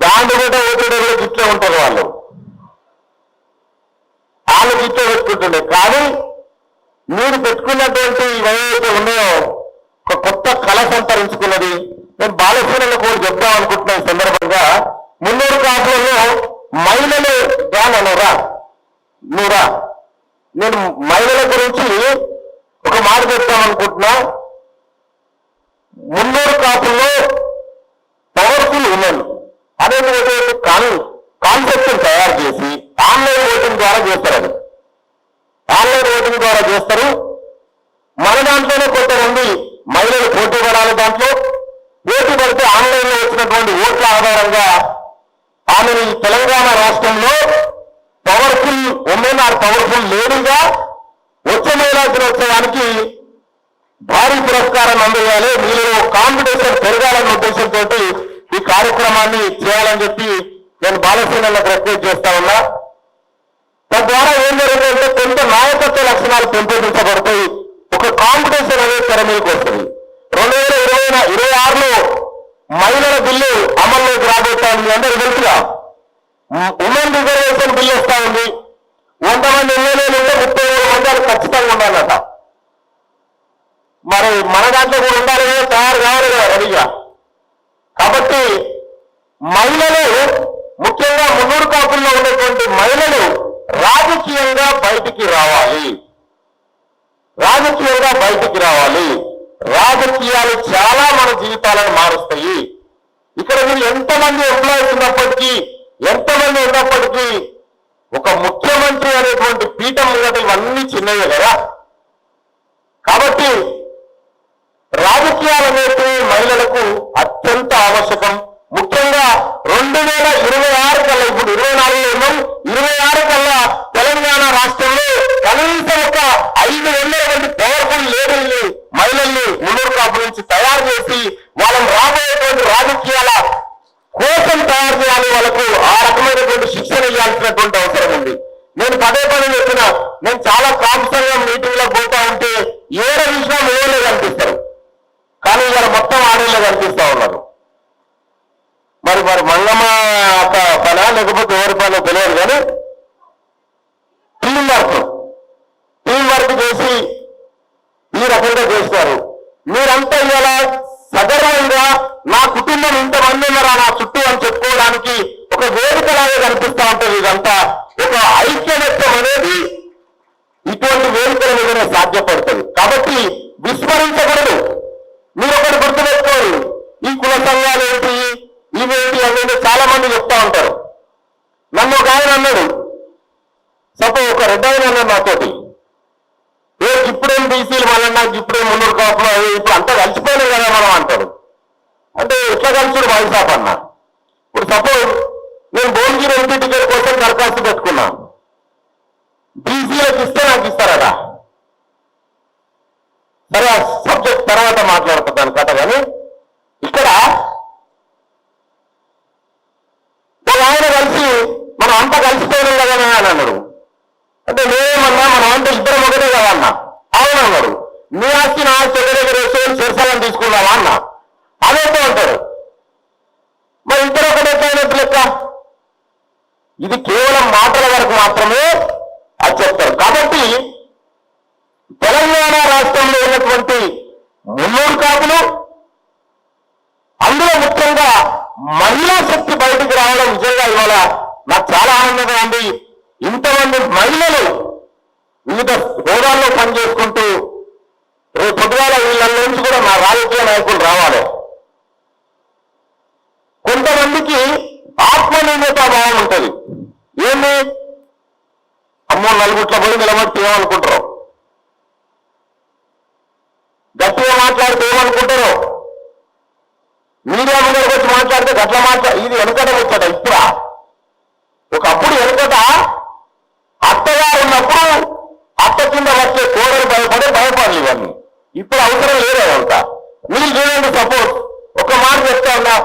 దాంట్లో కూడా ఓటీడీ కూడా గిట్లే ఉంటారు. వాళ్ళు గిట్లే పెట్టుకుంటుండే. కానీ మీరు పెట్టుకున్నటువంటి ఏవైతే ఉన్నాయో ఒక కొత్త కళ సంతరించుకున్నది. నేను బాలసీనలో కూడా చెప్తాం అనుకుంటున్నా ఈ సందర్భంగా. మున్నూరు కాపులలో మహిళలు రానరా, నూరా, నేను మహిళల గురించి ఒక మాట చెప్తామనుకుంటున్నా. మున్నూరు కాపుల్లో పవర్ఫుల్ ఉమెన్ అనేటువంటి కాన్సెప్ట్ తయారు చేసి ఆన్లైన్ ఓటింగ్ ద్వారా చేస్తారు. అది ఆన్లైన్ ఓటింగ్ ద్వారా చేస్తారు. మన దాంట్లోనే కొంతమంది మహిళలు పోటీ పడాలి. దాంట్లో పోటీ పడితే ఆన్లైన్ లో వచ్చినటువంటి ఓట్ల ఆధారంగా ఆమెను తెలంగాణ రాష్ట్రంలో పవర్ఫుల్ ఉమెన్ ఆర్ పవర్ఫుల్ లేడీగా వచ్చే మహిళా దినోత్సవానికి భారీ పురస్కారం అందజేయాలి. మీలో కాంపిటీషన్ పెరగాలన్న ఉద్దేశంతో ఈ కార్యక్రమాన్ని చేయాలని చెప్పి నేను బాలసేనలకు రిక్వెస్ట్ చేస్తా ఉన్నా. తద్వారా ఏం జరుగుతుందంటే కొంత నాయకత్వ లక్షణాలు పెంపొందించబడతాయి. ఒక కాంపిటీషన్ అనేది తెర మీదకి వస్తుంది. 2026లో మహిళల బిల్లు అమల్లోకి రాబోతా ఉంది. అందరూ తెలుసుగా ఉమెన్ రిజర్వేషన్ బిల్లు వస్తా ఉంది. 100 మంది ఎమ్మెల్యేలు ఉంటే 37 మంది అది ఖచ్చితంగా ఉండాలట. మరి మన దాంట్లో కూడా ఉండాలి కదా, తయారు కావాలి కదా రెడీగా. కాబట్టి మహిళలు ముఖ్యంగా మున్నూరు కాపుల్లో ఉన్నటువంటి మహిళలు రాజకీయంగా బయటికి రావాలి. రాజకీయంగా బయటికి రావాలి. రాజకీయాలు చాలా మన జీవితాలను మారుస్తాయి. ఇక్కడ మీరు ఎంతమంది ఎంప్లాయీస్ ఉన్నప్పటికీ, ఎంతమంది ఉన్నప్పటికీ ఒక ముఖ్యమంత్రి అనేటువంటి పీఠం మీద ఇవన్నీ చిన్నవే కదా. కాబట్టి రాజకీయాలు అనేవి మహిళలకు అత్యంత ఆవశ్యకం. ముఖ్యంగా 2026 కల్లా, ఇప్పుడు 24లో ఉన్నాం, 26 కల్లా తెలంగాణ రాష్ట్రంలో కనీసం ఒక 500 మంది పవర్ఫుల్ లేడీల్ని, మహిళల్ని మున్నూరు కాపు నుంచి తయారు చేసి వాళ్ళని రాబోయేటువంటి రాజకీయాల కోసం తయారు చేయాలి. వాళ్ళకు ఆ రకమైనటువంటి శిక్షణ ఇవ్వాల్సినటువంటి అవసరం ఉంది. నేను పదే చెప్పిన, నేను చాలా కాంసంగా మీటింగ్లకు పోతా ఉంటే ఏడ చూసినా మహిళలే కనిపిస్తారు, కానీ ఇవాళ మొత్తం ఆడేళ్ళే కనిపిస్తా ఉన్నారు. మరి మంగమ్మ పనా లేకపోతే ఎవరి పనో తెలియదు, కానీ టీం వర్క్ చేసి ఈ రకంగా చేస్తారు. మీరంతా ఇవాళ సగర్వంగా నా కుటుంబం ఇంతమంది ఉన్నారా నా చుట్టూ అని చెప్పుకోవడానికి ఒక వేదికలాగా కనిపిస్తా ఉంటుంది. ఇదంతా ఒక ఐక్యమత్యం అనేది ఇటువంటి వేదికల మీదనే సాధ్యపడుతుంది. కాబట్టి విస్మరించకూడదు. మీరు ఒకటి గుర్తుపెట్టుకోండి, ఈ కుల సంఘాలు ఏంటి, ఇవేంటి అనేది చాలా మంది చెప్తా ఉంటారు. నన్ను ఒక ఆయన అన్నాడు, ఒక రెడ్డి ఆయన అన్నాడు నాతోటి, ఇప్పుడేం బీసీలు మళ్ళీ నాకు ఇప్పుడేం మున్నూరు కాపులు ఇప్పుడు అంతా కలిసిపోయినాయి కదా మనం అంటారు. అంటే ఎట్లా కలిసి వాయిసాప్ అన్నా. ఇప్పుడు సపోజ్ నేను భువనగిరి ఎంపీ టికెట్ కోసం దరఖాస్తు పెట్టుకున్నా, బీసీలకు ఇస్తే నాకు ఇస్తారట. సరే ఆ సబ్జెక్ట్ తర్వాత మాట్లాడుతున్నాను కథ. కానీ ఇక్కడ ఆయన కలిసి మనం అంతా కలిసిపోయినాం కదా అని అన్నాడు. అంటే నేనేమన్నా మనం అంతా ఇద్దరం ఒకటే కదా అన్న. అవునన్నాడు. నీ ఆస్తి నా ఆస్తి దగ్గర వేసుకొని చేర్చాలని తీసుకున్నావా అన్న. అదేంటో అంటారు. మరి ఇద్దరు ఒకటే అయినట్టు లెక్క. ఇది కేవలం మాటల వరకు మాత్రమే అది చెప్తారు. కాబట్టి తెలంగాణ రాష్ట్రంలో ఉన్నటువంటి మున్నూరు కాపులు, అందులో ముఖ్యంగా మహిళా శక్తి బయటికి రావడం నిజంగా ఇవాళ నాకు చాలా ఆనందంగా ఉంది. ఇంతమంది మహిళలు వివిధ హోదాల్లో పనిచేసుకుంటూ రేపు పొద్దుగాల వీళ్ళ నుంచి కూడా మా రాజకీయ నాయకులు రావాలి. కొంతమందికి ఆత్మనిర్భరతా భావం ఉంటుంది. ఏంటి అమ్మో నలుగుట్ల పోయి నిలబడితే ఏమనుకుంటారు, గట్టిగా మాట్లాడితే ఏమనుకుంటారు, మీడియా ముందరికి వచ్చి మాట్లాడితే గట్ల ఇది వెనుకట వచ్చాట. ఇప్పుడా ఒకప్పుడు వెనుకట అత్తగారు ఉన్నప్పుడు అత్త కింద వచ్చే కోడలు భయపడాలి ఇవన్నీ. ఇప్పుడు అవసరం లేదంతా. మీరు చూడండి, సపోజ్ ఒక మాట చెప్తా ఉన్నా,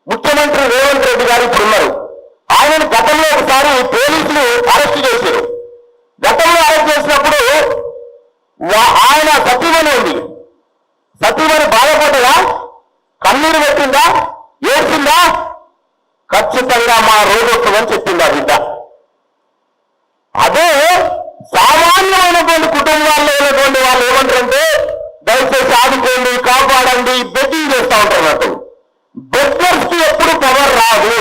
ముఖ్యమంత్రి రేవంత్ రెడ్డి గారు ఇప్పుడు ఉన్నారు. ఆయనను గతంలో ఒకసారి పోలీసులు అరెస్ట్ చేశారు. గతంలో అరెస్ట్ చేసినప్పుడు ఆయన సతీమణి ఉంది. సతీమణి బాధపడ్డదా, కన్నీరు పెట్టిందా, ఏడ్చిందా? ఖచ్చితంగా మా రోజు వస్తుందని చెప్పిందా బిడ్డ. అదే సామాన్యమైనటువంటి కుటుంబాల్లో ఉన్నటువంటి వాళ్ళు ఏమంటారంటే దయచేసి ఆదుకోండి, కాపాడండి, బెట్టింగ్ చేస్తూ ఉంటారు. బెట్టర్స్ కి ఎప్పుడు పవర్ రాదు.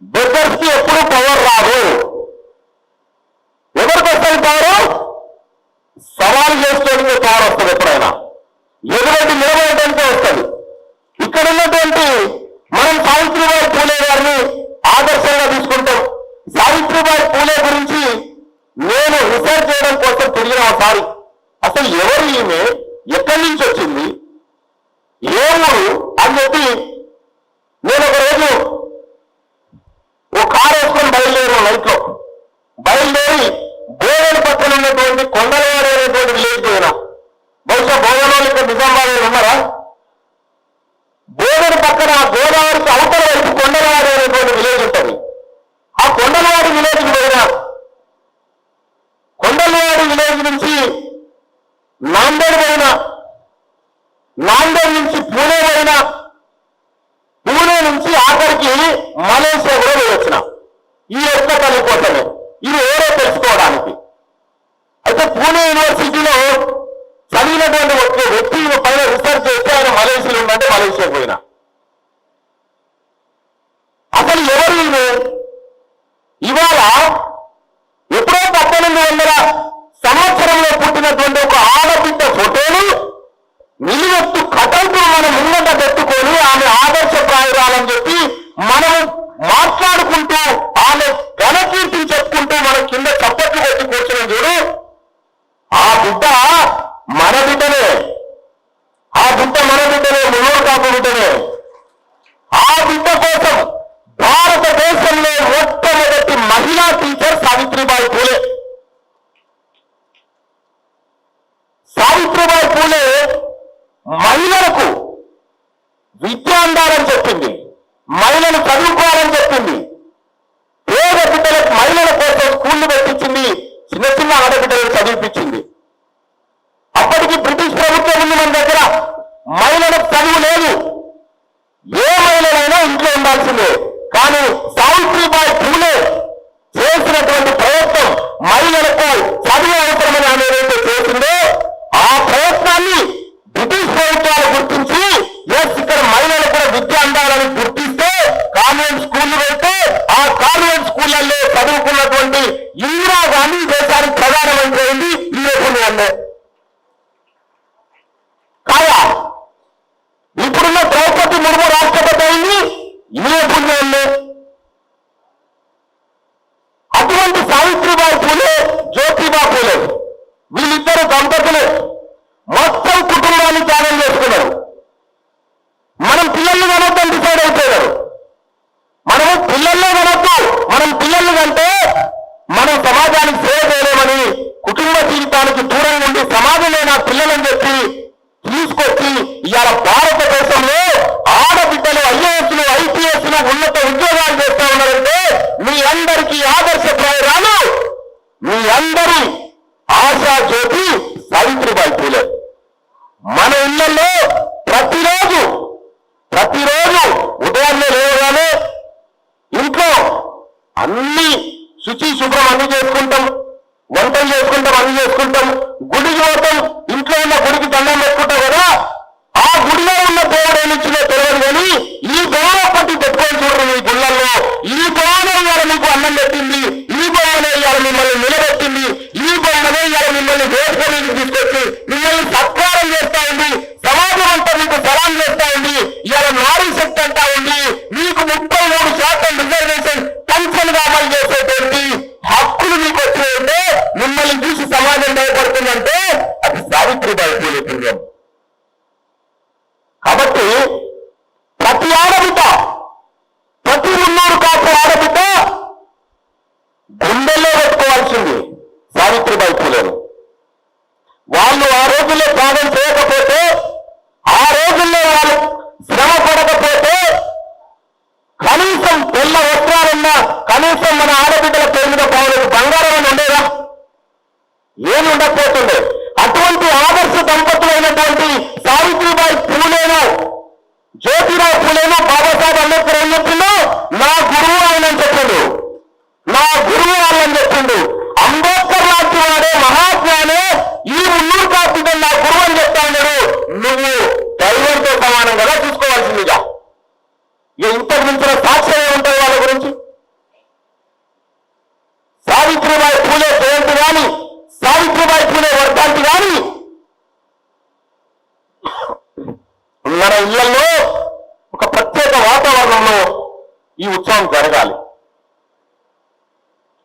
బెగ్గర్స్ కి ఎప్పుడు పవర్ రాదు. ఎవరికి వస్తుంది పవర్? సవాల్ చేసుకోవడానికి పవర్ వస్తుంది. ఎప్పుడైనా ఎదుటి నిలబడటానికే వస్తుంది. ఇక్కడ ఉన్నటువంటి మనం సావిత్రిబాయి పూలే గారిని ఆదర్శంగా తీసుకుంటాం. సావిత్రిబాయి పూలే గురించి నేను రీసెర్చ్ చేయడం కోసం తిరిగిన ఒకసారి అసలు ఎవరు ఈమె, ఎక్కడి నుంచి వచ్చింది, ఏ ఊరు అని చెప్పి నేను ఒక రోజు ఓ కారు వేసుకొని బయలుదేరాను. నైట్లో బయలుదేరి బోధన పక్కన ఉన్నటువంటి కొండలవాడ అనేటువంటి విలేజ్ పోయినా. బహుశా బోధన ఇక్కడ నిజామాబాద్ ఉన్నారా? బోధన పక్కన గోదావరికి అవతల వైపు కొండలవాడ అనేటువంటి విలేజ్ ఉంటుంది. ఆ కొండలవాడి విలేజ్కి పోయినా. కొండలవాడి విలేజ్ నుంచి నాందేడ్ పోయినా, నాందేడ్ నుంచి పూణే పోయినా, పూణే నుంచి ఆఖరికి మలేషియా కూడా వచ్చిన. ఈ ఒక్క తల్లిపోతాను ఇది ఎవరో తెలుసుకోవడానికి. అయితే పూణే యూనివర్సిటీలో చదివినటువంటి ఒక వ్యక్తి పైన రీసెర్చ్ చేస్తే ఆయన మలేషియాలో ఉందంటే మలేషియా పోయినా. అసలు ఎవరు ఈమె? ఇవాళ ఎప్పుడో 1800 సంవత్సరంలో పుట్టినటువంటి ఒక ఆడబిడ్డ ఫోటోలు నిలువెత్తు కటౌట్ మన ముంగట పెట్టుకొని ఆమె ఆదర్శప్రాయురాలని చెప్పి మనం మాట్లాడుకుంటూ ఆమె ఘనకీర్తిని చెప్పుకుంటూ మనం కింద చప్పట్లు కొట్టి కూర్చున్నాం చూడు. ఆ బిడ్డ మన బిడ్డనే, ఆ బిడ్డ మన బిడ్డనే, మున్నూరు కాపు బిడ్డనే. ఆ బిడ్డ కోసం భారతదేశంలో మొట్టమొదటి మహిళా టీచర్ సావిత్రిబాయి పూలే. సావిత్రిబాయి పూలే మహిళలకు విద్య అందాలని చెప్పింది, మహిళలు చదువుకోవాలని చెప్పింది, పేద బిడ్డలకు మహిళల కోసం స్కూళ్లు పెట్టించింది, చిన్న చిన్న ఆడబిడ్డలను చదివిపించింది. అప్పటికి బ్రిటిష్ ప్రభుత్వం ఉంది మన దగ్గర. మహిళలకు చదువు లేదు, ఏ మహిళలైనా ఇంట్లో ఉండాల్సిందే. కానీ సావిత్రిబాయి పూలే చేసినటువంటి ప్రయత్నం మహిళలకు చదువు అవసరమని ఆమె ఏదైతే చేసిందో ఆ ప్రయత్నాన్ని బ్రిటిష్ ప్రభుత్వాలు గుర్తించి ఇక్కడ మహిళలు కూడా విద్య అందాలని గుర్తిస్తే కాన్వెంట్ స్కూళ్లు పెడితే ఆ కాన్వెంట్ స్కూళ్లలో చదువుకున్నటువంటి ఇందిరా గాంధీ దేశానికి ప్రధానమంత్రి అయింది. ఈ పుణ్యాన్నే కాదా? ఇప్పుడున్న ద్రౌపది ముర్ము రాష్ట్రపతి అయింది ఈ పుణ్యాన్నే. అటువంటి సావిత్రిబాయి పూలే, జ్యోతిబా పూలే వీళ్ళిద్దరు దంపతులు మొత్తం కుటుంబాన్ని త్యాగం చేసుకున్నారు. మనం పిల్లల్ని కనొద్దని డిసైడ్ అయిపోయారు. మనము పిల్లల్లో కనొద్దు, మనం పిల్లల్ని కంటే మనం సమాజానికి సేవ చేయలేమని కుటుంబ జీవితానికి దూరం నుండి సమాజమే నా పిల్లలని చెప్పి తీసుకొచ్చి ఇవాళ భారతదేశంలో ఆడబిడ్డలు ఐఏఎస్లు, ఐపీఎస్లు ఉన్నత ఉద్యోగాలు చేస్తా ఉన్నారంటే మీ అందరికీ ఆదర్శప్రాయురాలు, మీ అందరి ఆశా జ్యోతి సావిత్రిబాయి పూలే. మన ఇళ్లలో ప్రతిరోజు ఉదయాన్నే లేవగానే ఇంట్లో అన్ని శుచి శుభ్రం అన్ని చేసుకుంటాం, వంటలు చేసుకుంటాం, అన్ని చేసుకుంటాం, గుడికి పోతాం, ఇంట్లో ఉన్న గుడికి దండం పెట్టుకుంటాం కదా. ఆ గుడిలో ఉన్న దేవుడు ఏమిచ్చినా తెలియదు కానీ ఈ బొమ్మ పట్టి పెట్టుకొని చూడండి. ఈ గుళ్ళల్లో ఈ బొమ్మనే ఇవాళ మీకు అన్నం పెట్టింది, ఈ బొమ్మనే ఇవాళ మిమ్మల్ని నిలబెట్టింది, ఈ బొమ్మనే ఇవాళ మిమ్మల్ని వేసుకొని తీసుకొచ్చి మిమ్మల్ని సత్కారం చేస్తా ఉంది, సమాజం అంతా మీకు సలాం చేస్తా ఉంది, ఇవాళ నారీ శక్తి అంటా ఉంది, మీకు 33% రిజర్వేషన్ పెన్షన్ గా అమలు చేసేటువంటి హక్కులు మీకు వచ్చినాయంటే మిమ్మల్ని చూసి సమాజం భయపడుతుందంటే అది సావిత్రిబాయి పూలే పుణ్యం. కాబట్టి ప్రతి ఆడబిడ్డ, ప్రతి మున్నూరు కాపు ఆడబిడ్డ గుండెల్లో పెట్టుకోవాల్సింది సావిత్రిబాయి పూలేను. వాళ్ళు ఆ రోజుల్లో త్యాగం చేయకపోతే, ఆ రోజుల్లో వాళ్ళు శ్రమ పడకపోతే కనీసం తెల్ల వస్త్రాలున్నా కనీసం మన ఆడబిడ్డల పేరు మీద పావులకు బంగారం అని ఉండేదా? ఏమి ఉండకపోతుండే. అటువంటి ఆదర్శ దంపతులు ఈ ఉత్సవం జరగాలి.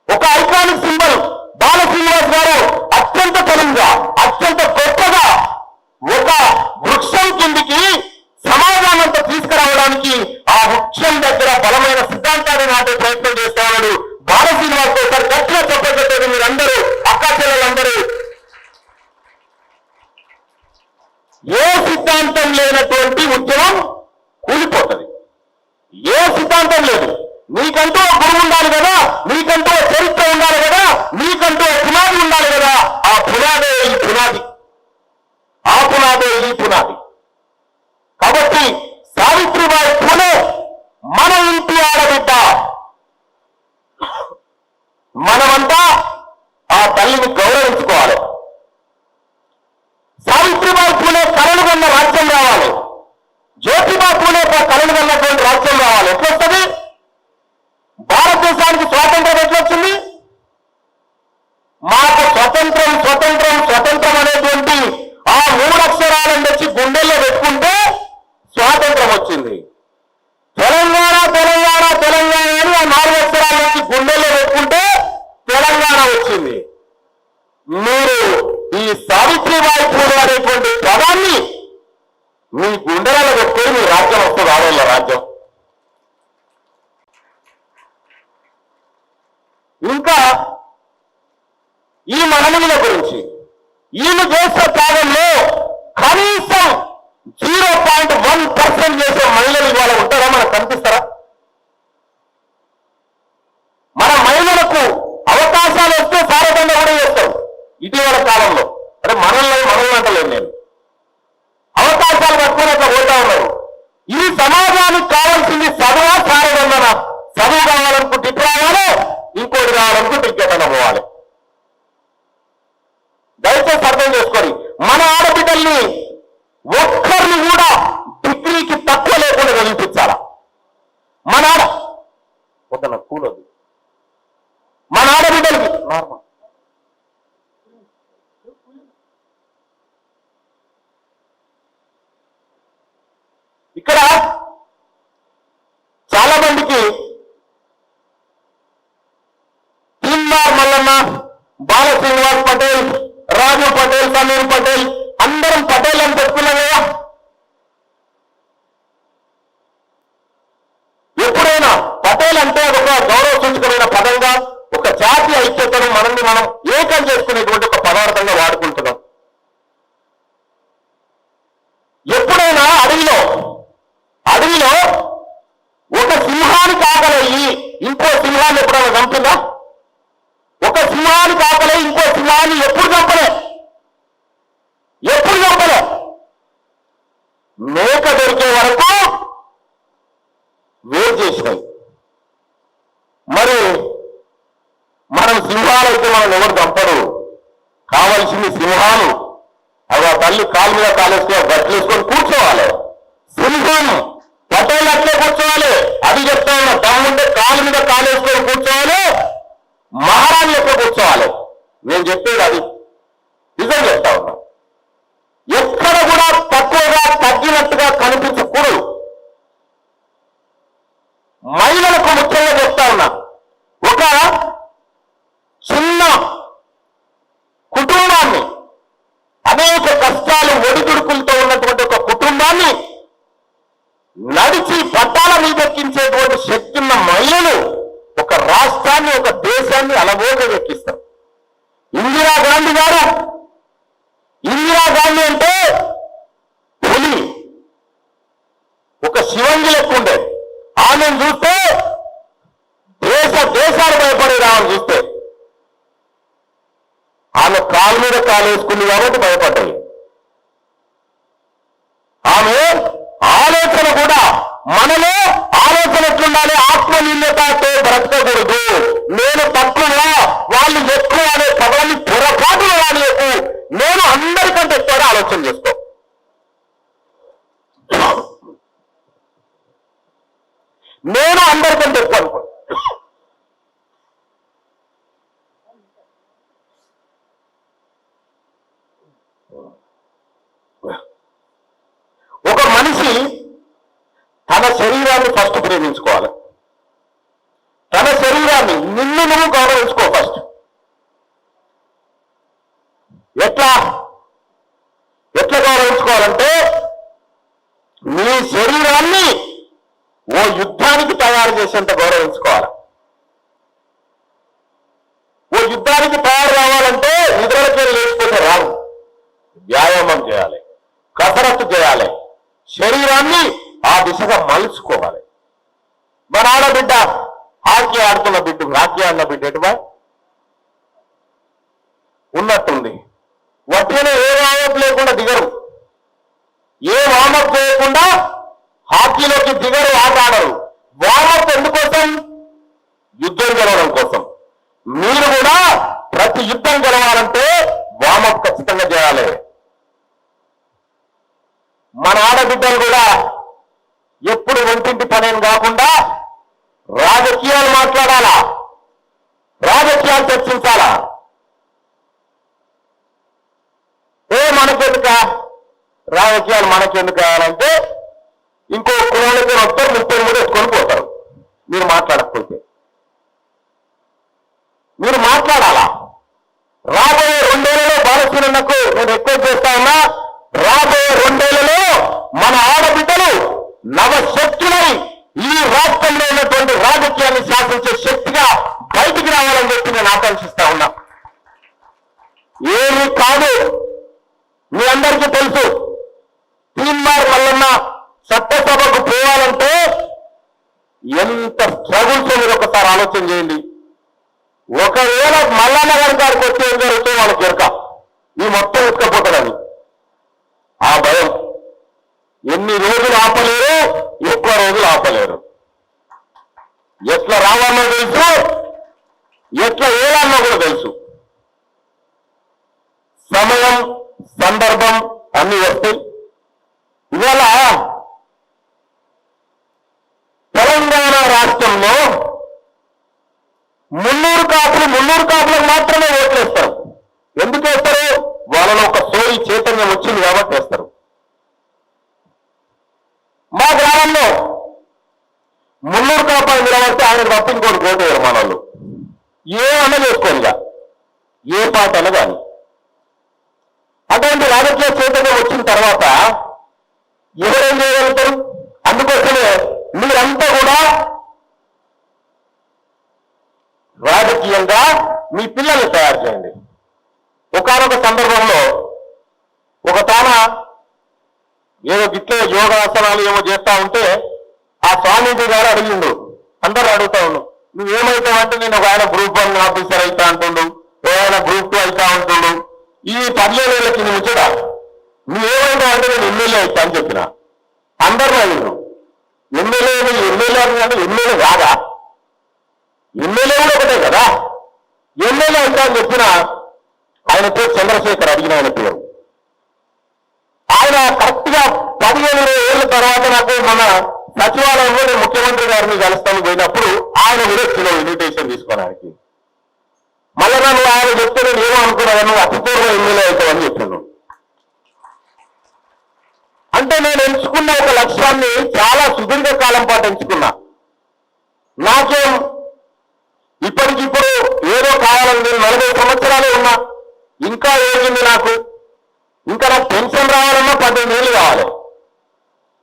ఒక ఐకానిక్ సింబల్ బాల శ్రీనివాస్ గారు అత్యంత తెలివిగా, అత్యంత గొప్పగా ఒక వృక్షం కిందికి సమాజాన్నంతా తీసుకురావడానికి ఆ వృక్షం దగ్గర బలమైన సిద్ధాంతాన్ని నాటే ప్రయత్నం చేస్తా ఉన్నాడు బాల శ్రీనివాస్. ఒకసారి గట్టిగా చెప్పగలిగేది మీరందరూ, అక్కా చెల్లెలందరూ. ఏ సిద్ధాంతం లేనటువంటి ఉద్యమం కూలిపోతుంది. ఏ సిద్ధాంతం లేదు. నీకంటూ ఒక గురువు ఉండాలి కదా, నీకంటూ ఒక చరిత్ర ఉండాలి కదా, నీకంటూ ఒక పునాది ఉండాలి కదా. ఆ పునాదే ఈ పునాది, ఆ పునాదే ఈ పునాది. కాబట్టి సావిత్రిబాయి పూలే మన ఇంటి ఆడబిడ్డ. మనమంతా ఆ తల్లిని గౌరవించుకోవాలి. సావిత్రిబాయి పూలే కలలు కన్న రాజ్యం రావాలి. జ్యోతిబా పూలే కలలు కన్నటువంటి రాజ్యం రావాలి. ఎట్లొస్తుంది? భారతదేశానికి స్వాతంత్రం ఎట్లొచ్చింది? మాకు స్వతంత్రం స్వతంత్రం స్వతంత్రం అనేటువంటి ఆ 3 అక్షరాలను తెచ్చి గుండెల్లో పెట్టుకుంటే స్వాతంత్రం వచ్చింది. తెలంగాణ తెలంగాణ తెలంగాణ అని ఆ 4 అక్షరాల నుంచి గుండెల్లో పెట్టుకుంటే తెలంగాణ వచ్చింది. మీరు ఈ సావిత్రిబాయి పూలే అనేటువంటి పదాన్ని మీ గుండెలలో పెట్టుకొని మీ రాజ్యం వస్తుంది. ఆడవాళ్ళ రాజ్యం. ఇంకా ఈ మహనీయుల గురించి, ఈయన చేసే త్యాగంలో కనీసం 0.1% చేసే మహిళలు ఇవాళ ఉంటారా? మనకు కనిపిస్తారా? మన మహిళలకు అవకాశాలు వస్తే సారథ్యంగా కూడా చేస్తారు. ఇటీవల కాలంలో అంటే మనల్ని అంటలేదు నేను, అవకాశాలు పట్టుకుని అట్లా పోతా ఉన్నారు. ఈ సమాజానికి కావాల్సింది చదువా సారథ్యంగా? చదువు కావాలనుకుంటే ఇటు రావాలి, ఇంకోటి కావాలనుకుంటే ఇంకెటన్నా పోవాలి. దయచేసి అర్థం చేసుకొని మన ఆడబిడ్డల్ని ఒక్కరిని కూడా డిగ్రీకి తక్కువ లేకుండా చదివించాలా. మన కూలదు మన ఆడబిడ్డలకి నార్మల్. ఇక్కడ చాలా మందికి తీన్మార్ మల్లన్న, బాల శ్రీనివాస్ పటేల్, రాజు పటేల్, సమీర్ పటేల్, అందరం పటేల్ అని చెప్తున్నాం కదా. ఎప్పుడైనా పటేల్ అంటే ఒక గౌరవ సూచకమైన పదంగా, ఒక జాతీయ ఐక్యతను మనల్ని మనం ఏకం చేసుకునేటువంటి ఒక పదార్థంగా వాడుకుంటున్నాం. ఎప్పుడైనా అడవిలో ఒక సింహానికి ఆకలయ్యి ఇంకో సింహాన్ని ఎప్పుడైనా చంపిందా? ఒక సింహానికి ఆకలయ్యి ఇంకో సింహాన్ని ఎప్పుడు చంపలే. మేక దొరికే వరకు వేరు చేసినాయి. మరి మనం సింహాలైతే మనం ఎవరు చంపరు. కావలసింది సింహాలు. అవి ఆ తల్లి కాలు మీద కాలేసుకొని గట్లేసుకొని కూర్చోవాలి. సింహం పటేల్ అట్లే కూర్చోవాలి. అది చెప్తా ఉన్నా, దమ్ముంటే కాలు మీద కాలేసుకొని కూర్చోవాలి, మహారాణి ఎక్కడ కూర్చోవాలి. నేను చెప్పేది అది నిజం చెప్తా ఉన్నా. ఎక్కడ కూడా తక్కువగా తగ్గినట్టుగా కనిపించకూడదు. మహిళలకు ముఖ్యంగా చెప్తా ఉన్నా, ఒక చిన్న కుటుంబాన్ని, అనేక కష్టాలు ఒడిదుడుకులతో ఉన్నటువంటి ఒక కుటుంబాన్ని నడిచి పట్టాల మీదెక్కించేటువంటి శక్తి ఉన్న మహిళలు ఒక రాష్ట్రాన్ని, ఒక దేశాన్ని అలవోగా ఎక్కిస్తారు. ఇందిరాగాంధీ అంటే పులి, ఒక శివంగి లెక్క ఉండేది. ఆమెను చూస్తే దేశాలు భయపడేది. ఆమెను చూస్తే ఆమె కాలు మీద కాలు వేసుకుంది కాబట్టి భయపడ్డాయి. ఆమె ఆలోచన కూడా మనలో ఆలోచన ఎట్లుండాలి? ఆత్మనిర్ణతతో బ్రతకకూడదు. నేను తక్కువ, వాళ్ళు ఎక్కువ అనే పదాన్ని పొరపాటున వాడలేకు. నేను అందరికంటే ఎక్కువ ఆలోచన చేసుకో. నేను అందరికంటే ఎక్కువ అనుకో. ఒక మనిషి తన శరీరాన్ని ఫస్ట్ ప్రేమించుకోవాలి. నువ్వు గౌరవించుకో ఫస్ట్. ఎట్లా గౌరవించుకోవాలంటే నీ శరీరాన్ని ఓ యుద్ధానికి తయారు చేసేంత గౌరవించుకోవాలి. ఓ యుద్ధానికి తయారు కావాలంటే నిద్రలకే లేచిపోతే రాదు. వ్యాయామం చేయాలి, కసరత్తు చేయాలి, శరీరాన్ని ఆ దిశగా మలుచుకోవాలి. మన ఆడబిడ్డ హాకీ ఆడుతున్న బిడ్డ, హాకీ ఆడిన బిడ్డ ఎటువా ఉన్నట్టుంది. వట్టినే ఏ వామప్ లేకుండా దిగరు, ఏ వామప్ చేయకుండా హాకీలోకి దిగరు, ఆట ఆడరు. వామప్ ఎందుకోసం? యుద్ధం గెలవడం కోసం. మీరు కూడా ప్రతి యుద్ధం గెలవాలంటే వామప్ ఖచ్చితంగా చేయాలి. మన ఆడబిడ్డలు కూడా ఎప్పుడు ఒంటింటి పనేం కాకుండా రాజకీయాలు మాట్లాడాలా, రాజకీయాలు చర్చించాలా. మనకెందుక రాజకీయాలు, మనకెందుకు కావాలంటే ఇంకో కులాలకి వస్తారు, 30 కూడా ఎత్తుకొని పోతారు. మీరు మాట్లాడకపోతే మీరు మాట్లాడాలా. రాబోయే 2 ఏళ్లలో బాలశ్రీనకు నేను రిక్వెస్ట్ చేస్తా ఉన్నా, రాబోయే 2 ఏళ్లలో మన ఆడబిడ్డలు నవశక్తులై ఈ రాష్ట్రంలో ఉన్నటువంటి రాజకీయాన్ని శాసించే శక్తిగా బయటికి రావాలని చెప్పి నేను ఆకాంక్షిస్తా ఉన్నా. ఏమీ కాదు, మీ అందరికీ తెలుసు, తీన్మార్ మల్లన్న చట్టసభకు పోవాలంటే ఎంత స్ట్రగుల్స్ మీరు ఒకసారి ఆలోచన చేయండి. ఒకవేళ మల్లన్న గారికి వచ్చి ఏం జరుగుతుందో వాళ్ళకి ఎరక, ఈ మొత్తం ఎత్తుకపోతాడని ఆ భయం. ఎన్ని రోజులు ఆపలేరు, ఎక్కువ రోజులు ఆపలేరు. ఎట్లా రావాలో తెలుసు, ఎట్లా ఏలాన్నో కూడా తెలుసు. సమయం, సందర్భం అన్ని వస్తాయి. ఇవాళ తెలంగాణ రాష్ట్రంలో మున్నూరు కాపులకు మాత్రమే ఓట్లు వేస్తారు. ఎందుకు వేస్తారు? వాళ్ళలో ఒక సోయి చైతన్యం వచ్చింది కాబట్టి వేస్తారు. మా గ్రామంలో మున్నూరు కాపాలు నిలబడితే ఆయన తప్ప ఇంకోటి ఓటు వేయరు మన వాళ్ళు. ఏమన్నా చేసుకోనిగా, ఏ పాట అన్న కానీ. అటువంటి రాజకీయ చైతన్యం వచ్చిన తర్వాత ఎవరేం చేయగలుగుతారు? అందుకోసమే మీరంతా కూడా రాజకీయంగా మీ పిల్లల్ని తయారు చేయండి. ఒకానొక సందర్భంలో ఒక తాన ఏదో గిట్లే యోగాసనాలు ఏమో చేస్తా ఉంటే ఆ స్వామీజీ గారు అడిగిండు, అందరూ అడుగుతా ఉండు, నువ్వేమవుతావు అంటే నేను ఒక ఆయన గ్రూప్ 1 ఆఫీసర్ అవుతా అంటుండు, ఆయన గ్రూప్ 2 అవుతా ఉంటుండు. ఈ 17 ఏళ్ళకి నేను ముచ్చట నువ్వేమైనా అంటే నేను ఎమ్మెల్యే అవుతా అని చెప్పిన. అందరూ అడిగిండు, ఎమ్మెల్యే అంటే ఎమ్మెల్యే కాదా? ఎమ్మెల్యే కూడా ఒకటే కదా, ఎమ్మెల్యే అవుతా అని చెప్పిన. ఆయన పేరు చంద్రశేఖర్, అడిగిన ఆయన పేరు. ఆయన కరెక్ట్ గా 15 ఏళ్ళ తర్వాత నాకు మన సచివాలయంలో నేను ముఖ్యమంత్రి గారిని కలుస్తాను పోయినప్పుడు ఆయన కూడా ఇన్విటేషన్ తీసుకోవడానికి. మళ్ళీ నన్ను ఆయన చెప్తే నేను ఏమో అనుకున్నాను, నువ్వు అతిపూర్వ ఎమ్మెల్యే అవుతావని చెప్పాను. అంటే నేను ఎంచుకున్న ఒక లక్ష్యాన్ని చాలా సుదీర్ఘ కాలం పాటు ఎంచుకున్నా. నాకేం ఇప్పటికిప్పుడు ఏదో కావాలని, నేను 40 సంవత్సరాలే ఉన్నా, ఇంకా ఏమింది నాకు, ఇంకా నాకు పెన్షన్ రావాలన్నా 18 ఏళ్ళు కావాలి.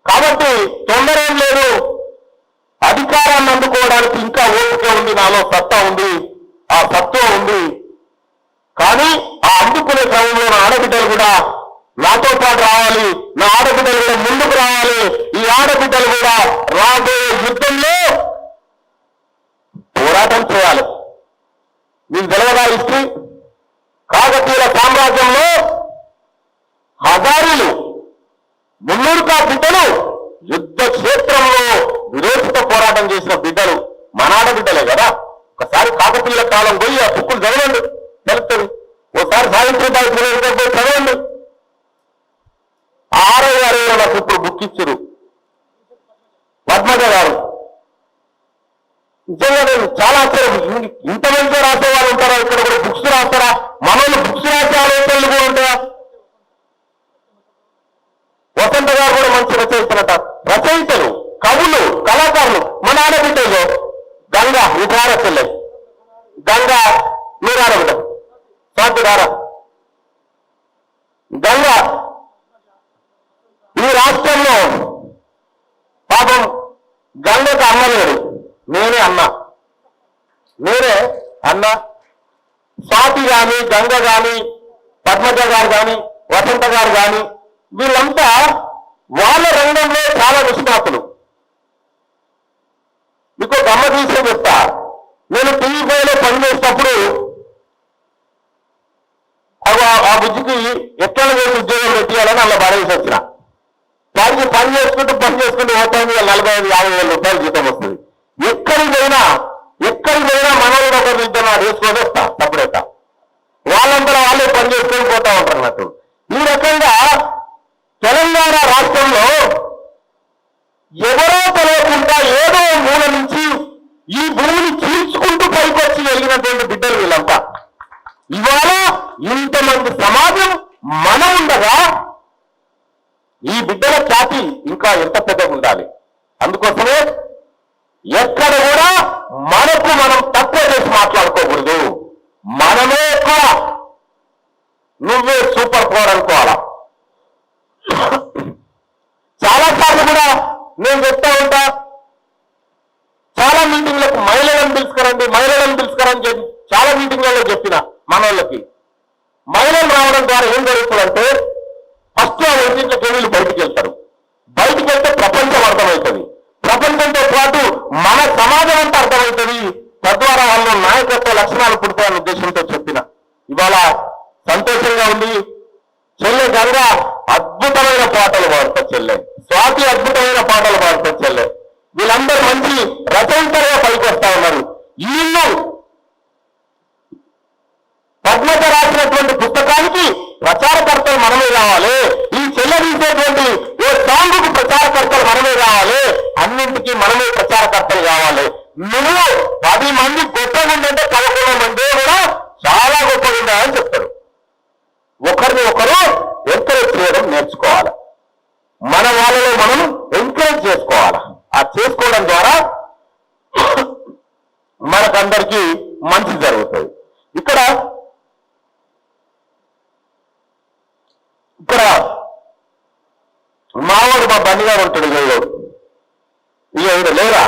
కాబట్టి తొందర ఏం లేదు, అధికారాన్ని అందుకోవడానికి ఇంకా ఓపిక ఉంది, నాలో సత్తా ఉంది, ఆ సత్వం ఉంది. కానీ ఆ అందుకునే క్రమంలో నా ఆడబిడ్డలు కూడా నాతో పాటు రావాలి, నా ఆడబిడ్డలు కూడా ముందుకు రావాలి. ఈ ఆడబిడ్డలు కూడా రాబోయే యుద్ధంలో పోరాటం చేయాలి. మీకు తెలవదా హిస్టరీ? కాకతీయుల సామ్రాజ్యంలో హజారీలు, మున్నూరు బిడ్డలు యుద్ధ క్షేత్రంలో విరోచిత పోరాటం చేసిన బిడ్డలు మన ఆడబిడ్డలే కదా. ఒకసారి కాకతీయుల కాలం పోయి ఆ బుక్కులు చదవండి, తెలుస్తుంది. ఒకసారి సావిత్రిబాయి పోయి చదవండి. 6వ గారు నాకు ఇప్పుడు బుక్ ఇచ్చారు, పద్మజ గారు. నిజంగా నేను చాలా ఆశ్చర్యం, ఇంత మంచిగా రాసేవాళ్ళు ఉంటారా? ఇక్కడ కూడా బుక్స్ రాస్తారా? మనల్ని బుక్స్ రాసే ఆలోచనలు కూడా ఉంటాయా? వసంత గారు కూడా మంచి రచయితలట. రచయితలు, కవులు, కళాకారులు మన ఆడబిడ్డలు. గంగా విధార చెల్లె గంగా మీరారా బిడ్డ స్వాతి రారా గంగా ఈ రాష్ట్రంలో పాపం గంగకు అమ్మ లేడు, నేనే అన్న. స్వాతి గాని గంగ గాని పద్మజ గారు గాని వసంత గారు గాని వీళ్ళంతా వాళ్ళ రంగంలో చాలా నిష్ణాతులు. మీకు గమ్మ తీసే చెప్తా, నేను టీవీలో పనిచేసినప్పుడు ఆ బుజ్జికి ఎక్కడ వేసి ఉద్యోగం పెట్టియాలని అలా పడేసి వచ్చిన. వారికి పని చేసుకుంటూ పోతాను 45,000-50,000 రూపాయలు జీతం వస్తుంది. ఎక్కడికి పోయినా మనల్ని ఒక ఇద్దరు వేసుకొని వస్తా తప్పుడేట. వాళ్ళంతా వాళ్ళే పని చేసుకొని పోతా ఉంటారు అన్నట్టు. ఈ రకంగా తెలంగాణ రాష్ట్రంలో ఎవరో తెలియకుండా ఏదో మూల నుంచి ఈ భూమిని చీల్చుకుంటూ పైకొచ్చి వెళ్ళినటువంటి బిడ్డలు వీళ్ళంతా. ఇవాళ ఇంతమంది సమాజం మనం ఉండగా ఈ బిడ్డల ఖ్యాతి ఇంకా ఎంత పెద్దగా ఉండాలి. అందుకోసమే ఎక్కడ కూడా మనకు మనం తక్కువ చేసి మాట్లాడుకోకూడదు. మనమే ఎక్కువ, నువ్వే సూపర్ పవర్ అనుకోవాలా. చాలాసార్లు కూడా నేను చెప్తా ఉంటా, చాలా మీటింగ్లకు మహిళలను పిలుచుకురండి చెప్పి చాలా మీటింగ్లలో చెప్పిన మనోళ్ళకి. మహిళలు రావడం ద్వారా ఏం జరుగుతుందంటే ఫస్ట్ ఆ ఇంటింట్లోకి వీళ్ళు బయటికి వెళ్తారు. బయటికి వెళ్తే ప్రపంచం అర్థమవుతుంది. ప్రపంచంతో పాటు మన సమాజం అంతా అర్థమవుతుంది. తద్వారా వాళ్ళు నాయకత్వ లక్షణాలు పుడతాయన్న ఉద్దేశంతో చెప్పిన. ఇవాళ సంతోషంగా ఉంది. చెల్లె గంగ అద్భుతమైన పాటలు పాడుతారు, చెల్లె స్వాతి అద్భుతమైన పాటలు పాడుతారు, చెల్లె వీళ్ళందరూ మంచి రచయితలుగా పైకి వస్తా ఉన్నారు. వీళ్ళు పద్మజ రాసినటువంటి పుస్తకానికి ప్రచారకర్తలు మనమే కావాలి. ఈ చెల్లె తీసేటువంటి ఏ సాంగుకు ప్రచారకర్తలు మనమే కావాలి. అన్నింటికీ మనమే ప్రచారకర్తలు కావాలి. నువ్వు 10 మంది గొప్పగా ఉందంటే 11 మంది కూడా చాలా గొప్పగా ఉండాలని చెప్తారు. ఒకరిని ఒకరు ఎంకరేజ్ చేయడం నేర్చుకోవాలి. మన వాళ్ళలో మనం ఎంకరేజ్ చేసుకోవాలి. ఆ చేసుకోవడం ద్వారా మనకందరికీ మంచి జరుగుతుంది. ఇక్కడ మావాడు మా బండిగారు ఉంటాడు. వీళ్ళు లేరా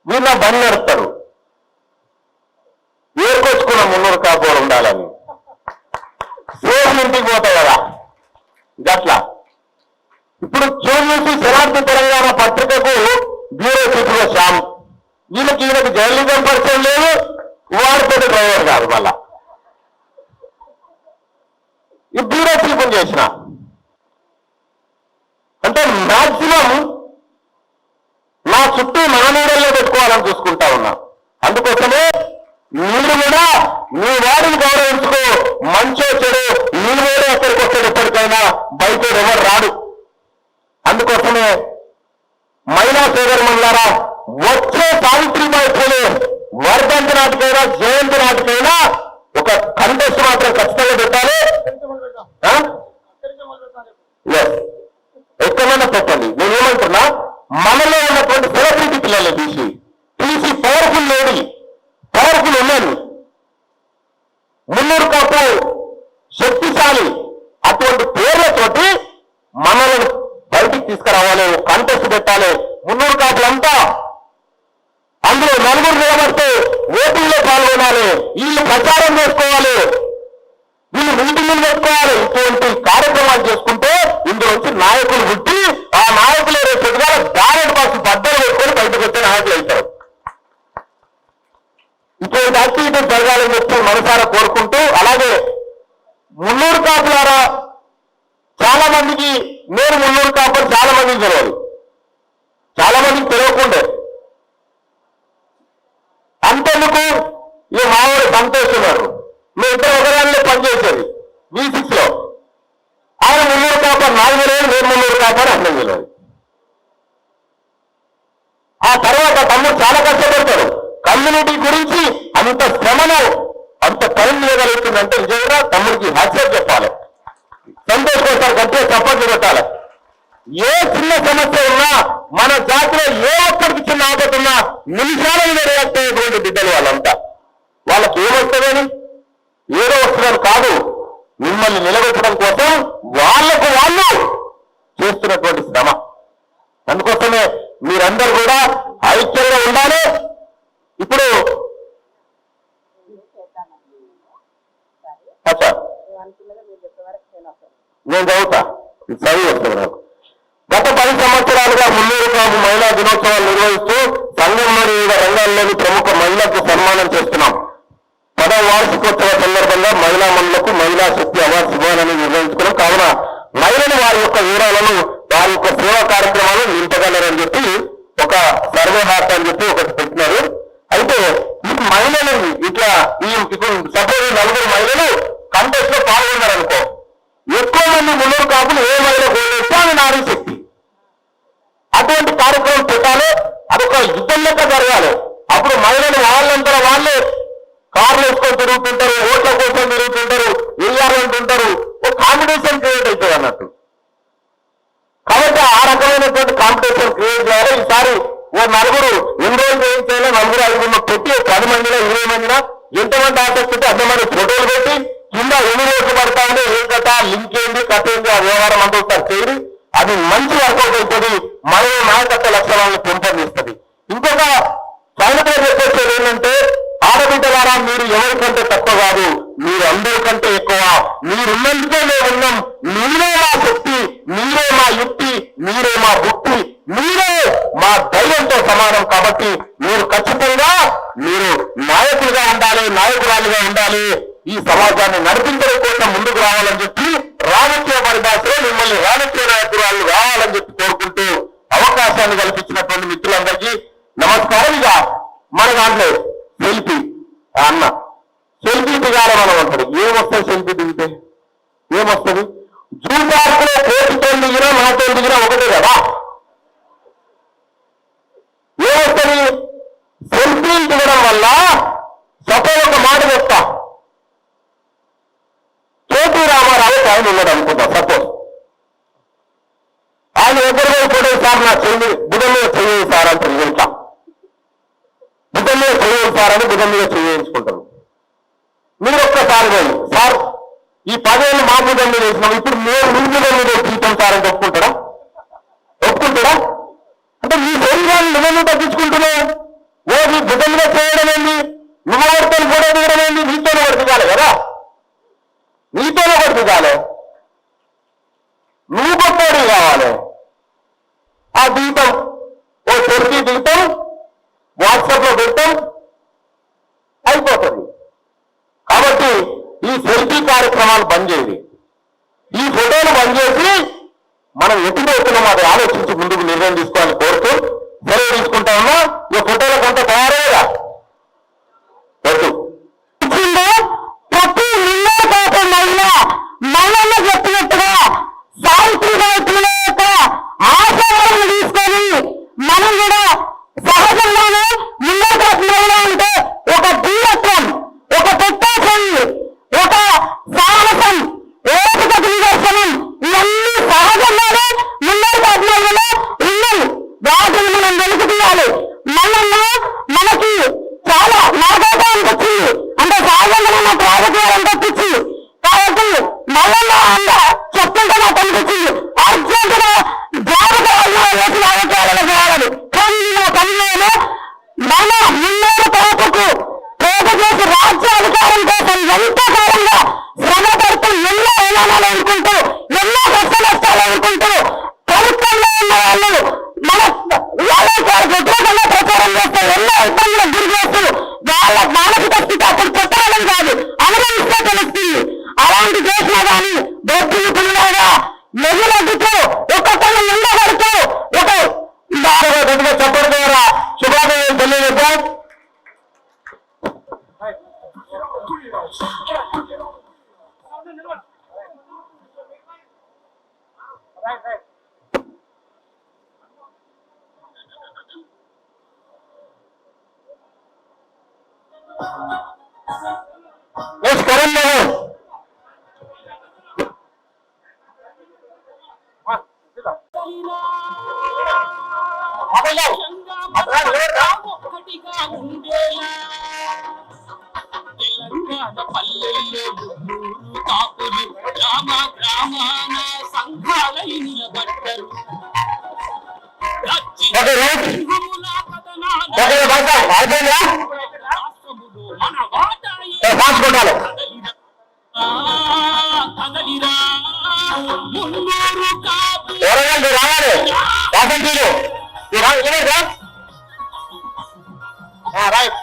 వీళ్ళు బండి నడుపుతారు. ఏర్కొచ్చుకున్న 300 కాపులు ఉండాలని సేమ్ ఇంటికి పోతాయి కదా గట్లా. ఇప్పుడు చూసి శరాబ్ది తెలంగాణ పత్రికకు బ్యూరో చీఫ్గా శ్యామ్, ఈయనకి జర్నలిజం పరిచయం లేదు, వాడితో డ్రైవర్ కాదు. మళ్ళా ఈ బ్యూరో చీఫ్ చేసిన అంటే మాక్సిమం నా చుట్టూ నా నీడల్లో పెట్టుకోవాలని చూసుకుంటా ఉన్నా. అందుకోసమే మీరు కూడా మీ వాడిని గౌరవించుకో. మంచో చెడు మీ వాడే ఎక్కడికి వస్తాడు. ఎప్పటికైనా బయట ఎవరు రాడు. అందుకోసమే మహిళా సోదరులారా, వచ్చే సావిత్రిబాయి పూలే వర్ధంతి నాటికైనా జయంతి నాటికైనా ఒక కంటెస్ట్ మాత్రం ఖచ్చితంగా పెట్టాలి. ఎక్కడైనా పెట్టండి. నేనేమంటున్నా, మనలో ఉన్నటువంటి సెలబ్రిటీ పిల్లలు తీసి పవర్ఫుల్ లేడీ, పవర్ఫుల్ ఉమెన్, 300 కాపు శక్తిశాలి అటువంటి పేర్లతోటి మనల్ని బయటికి తీసుకురావాలి. కంటెస్ట్ పెట్టాలి. 300 కాపులంతా అందులో 4 నిలబడితే ఓటింగ్లో పాల్గొనాలి. వీళ్ళు ప్రచారం చేసుకోవాలి, వీళ్ళు మీటింగ్లు పెట్టుకోవాలి. ఇటువంటి కార్యక్రమాలు చేసుకుంటే ఇందులోంచి నాయకులు పుట్టి ఆ నాయకులు రేపు ఎదుగాల బ్యాలెట్ బాక్స్ బద్దలు పెట్టుకొని బయటకు వచ్చే నాయకులు అవుతారు. ఇటువంటి యాక్టివిటీస్ జరగాలని చెప్పి మనసారా కోరుకుంటూ, అలాగే 300 కాపులారా చాలా మందికి, నేను 300 కాపులు చాలా మందికి తెలియదు, చాలా మందికి తెలియకుండే. అంతెందుకు ఈ మావాడు సంతోషున్నారు. మీ ఇద్దరు ఒకదానిలో పనిచేసేది V6 లో. ఆయన 300 కాపర్ 4 వేలు, నేను 300 కాపర్ 8 వేలు. ఆ తర్వాత తమ్ముడు చాలా కష్టపడతాడు. కమ్యూనిటీ గురించి అంత శ్రమను అంత టైం ఇవ్వగలుగుతుందంటే నిజంగా తమ్ముడికి హ్యాట్సాప్ చెప్పాలి. సంతోష్ కోసం గట్టిగా సపోర్ట్ పెట్టాలి. ఏ చిన్న సమస్య ఉన్నా మన జాతిలో ఏ ఒక్కరికి చిన్న ఆపద ఉన్నా నిమిషాలను రియాక్ట్ అయ్యేటువంటి బిడ్డలు వాళ్ళంతా. వాళ్ళకి ఏమొస్తుందని ఏదో వస్తుందని కాదు, మిమ్మల్ని నిలబెట్టడం కోసం వాళ్లకు వాళ్ళు చేస్తున్నటువంటి శ్రమ. అందుకోసమే మీరందరూ కూడా ఐక్యంగా ఉండాలి. ఇప్పుడు నేను చదువుతా, చదివి వస్తుంది నాకు. గత 10 సంవత్సరాలుగా మున్నూరు కాపు మహిళా దినోత్సవాలు నిర్వహిస్తూ సంఘం మరియు వివిధ రంగాల్లోని ప్రముఖ మహిళలకు సన్మానం చేస్తున్నాం. 10వ వార్షికోత్సవ సందర్భంగా మహిళా మనులకు మహిళా శక్తి అవార్డ్స్ ఇవ్వాలని నిర్ణయించుకున్నాం. కావున మహిళలు వారి యొక్క వివరాలను, వారి యొక్క సేవా కార్యక్రమాలు నింపగలరని చెప్పి ఒక సర్వే హార్ట్ అని చెప్పి ఒకటి పెట్టినారు. అయితే ఈ మహిళలు ఇట్లా ఇప్పుడు సపోజ్ 4 మహిళలు కంటెస్ట్ లో పాల్గొన్నారనుకో, ఎక్కువ మంది మున్నూరు కాపులు ఏ మహిళ గోలేస్తే ఆమె నారీ శక్తి. అటువంటి కార్యక్రమం పెట్టాలి, అదొక యుద్ధం లెక్క జరగాలి. అప్పుడు మహిళలు వాళ్ళంతా వాళ్ళే కార్లు వేసుకొని తిరుగుతుంటారు, ఓట్ల కోసం తిరుగుతుంటారు, వెయ్యాలంటుంటారు. ఒక కాంపిటీషన్ క్రియేట్ అవుతుంది అన్నట్టు. కాబట్టి ఆ రకమైనటువంటి కాంపిటీషన్ క్రియేట్ చేయాలి. ఈసారి ఓ 4 ఎన్రోల్ చేయించాలి, 4 5 పెట్టి 10 మందిలో 20 మందిలో ఎంతమంది ఆసక్తి ఉంటే అంతమంది ఫోటోలు పెట్టి కింద ఎన్ని రోజులు పడతా ఉంటే ఏం కథ, లింక్ ఏంటి, కథ ఏంటి, ఆ వ్యవహారం అంతా ఒకసారి చేయండి. అది మంచి వర్కౌట్ అవుతుంది, మన నాయకత్వ లక్షణాలను పెంపొందిస్తుంది. ఇంకొక సైనికులు చెప్పొచ్చేది ఏంటంటే, ఆడబిడ్డ ద్వారా మీరు ఎవరికంటే తక్కువ కాదు, మీరు అందరికంటే ఎక్కువ. మీరున్నందుకే మేము ఉన్నాం. మీరే మా శక్తి, మీరే మా యుక్తి, మీరే మా బుద్ధి, మీరే మా ధైర్యంతో సమానం. కాబట్టి మీరు ఖచ్చితంగా మీరు నాయకులుగా ఉండాలి, నాయకురాలుగా ఉండాలి. ఈ సమాజాన్ని నడిపించడం కోసం ముందుకు రావాలని చెప్పి రాజకీయ పరిభాషలో మిమ్మల్ని రాజకీయ నాయకురాలు రావాలని చెప్పి కోరుకుంటూ అవకాశాన్ని కల్పించినటువంటి మిత్రులందరికీ నమస్కారం. ఇక మన దాంట్లో సెల్ఫీ అన్న సెల్ఫీ దిగాలి మనం అంటారు. ఏమొస్తుంది సెల్ఫీ దిగితే? ఏమొస్తుంది? జూ పార్క్ లో కోటితో దిగినా నాతో దిగినా ఒకటే కదా. ఏమొస్తుంది? సెల్ఫీలు దిగడం వల్ల సపోజ్ ఒక మాట చెప్తా, కేటీ రామారావు ఆయన ఉన్నాడు అనుకుంటా. సపోజ్ ఆయన ఎదురుగా కూడా సార్ నా చెల్లి బుధం మీద చెయ్యి సార్ అని తెలియజేస్తా, బుధం మీద చెయ్యి సార్ అని బుధం మీద చేయించుకుంటారు. మీరు ఒక్కసారి వెళ్ళి సార్ ఈ 10 ఏళ్ళు మా బుధం మీద వేసినాం, ఇప్పుడు మేము మీ బుధం మీద తీస్తాం సార్ అని ఒప్పుకుంటారా? ఒప్పుకుంటారా? అంటే ఈ శరీరాన్ని నువ్వు తగ్గించుకుంటున్నావు. ఓ నీ బుధం మీద చేయడం ఏంది, నువ్వు ఎవరితో కూడా దిగడం ఏంది, నీతోనే ఒకటి దిగాలి కదా, నీతోనే ఒకటి దిగాలి. నువ్వు గొప్పవాడి కావాలి. ఆ దిగుతాం, ఓ సెల్ఫీ దిగుతాం, వాట్సాప్ లో పెడతాం, అయిపోతుంది. కాబట్టి ఈ సెల్ఫీ కార్యక్రమాలు బంద్ చేయాలి. ఈ ఫోటోలు బంద్ చేసి మనం ఎటు పోతున్నామో అది ఆలోచించి ముందుకు నిర్ణయం తీసుకోవాలని కోరుతూ సెలవు తీసుకుంటా ఉన్నా. ఈ ఫోటోల కొంత తయారయ్యా వద్దు.
ప్రతి నిన్న కోసం మహిళలు చెప్పినట్టుగా సావిత్రిగా యొక్క ఆశయాలను తీసుకొని మనం కూడా సహజంగానే ముందు మహిళ అంటే ఒక ధీరత్వం, ఒక పెట్టాసన్, ఒక సాహసం, ఓపిక నిదర్శనం, ఇవన్నీ సహజంగానే ముందు మహిళలో ఉన్నాయి. వాటిని మనం వెలుగు తీయాలి. మనకి చాలా నాగోగా అనిపించింది, అంటే సహజంగా నాకు రాజకీయాలు అనిపించింది. కాబట్టి మళ్ళా చెప్తుంటే నాకు అనిపించింది అర్జెంటుగా జాగ్రత్త వేసి రాజకీయాలను చేయాలని. కానీ నా పనిలోనే మన మున్నూరు తరపుకు పేద చేసి రాజ్య అధికారం కోసం ఎంతో కాలంగా శ్రమ పడుతూ ఎన్నో అవమానాలు ఎదుర్కొంటూ ఎన్నో కష్ట నష్టాలు ఎదుర్కొంటూ ప్రభుత్వంలో ఉన్న వాళ్ళు మన వాళ్ళకి వ్యతిరేకంగా ప్రచారం చేస్తూ ఎన్నో ఇబ్బందులకు గురి చేస్తూ వాళ్ళ మానసిక స్థితి అప్పుడు పెట్టాలని కాదు, అనుభవిస్తే తెలుస్తుంది. అలాంటి చేసినా కానీ బొద్దు నిపుణులుగా ఎదురొద్దుతూ ఒక్కొక్కరు ఉండబడుతూ ఒక
చెప్పడం ద్వారా శుభాకాంక్షలు తెలియజేద్దాం. కరణ్
ఉండేలా తెలంగాణ పల్లెల్లో ఊరు కాపులు గ్రామ గ్రామాన సంఘాలై నిలబడ్డరు. సింహముల కథనాల రాష్ట్రములో మన వాటా కదలిరా మున్నూరు కాపు
రైట్.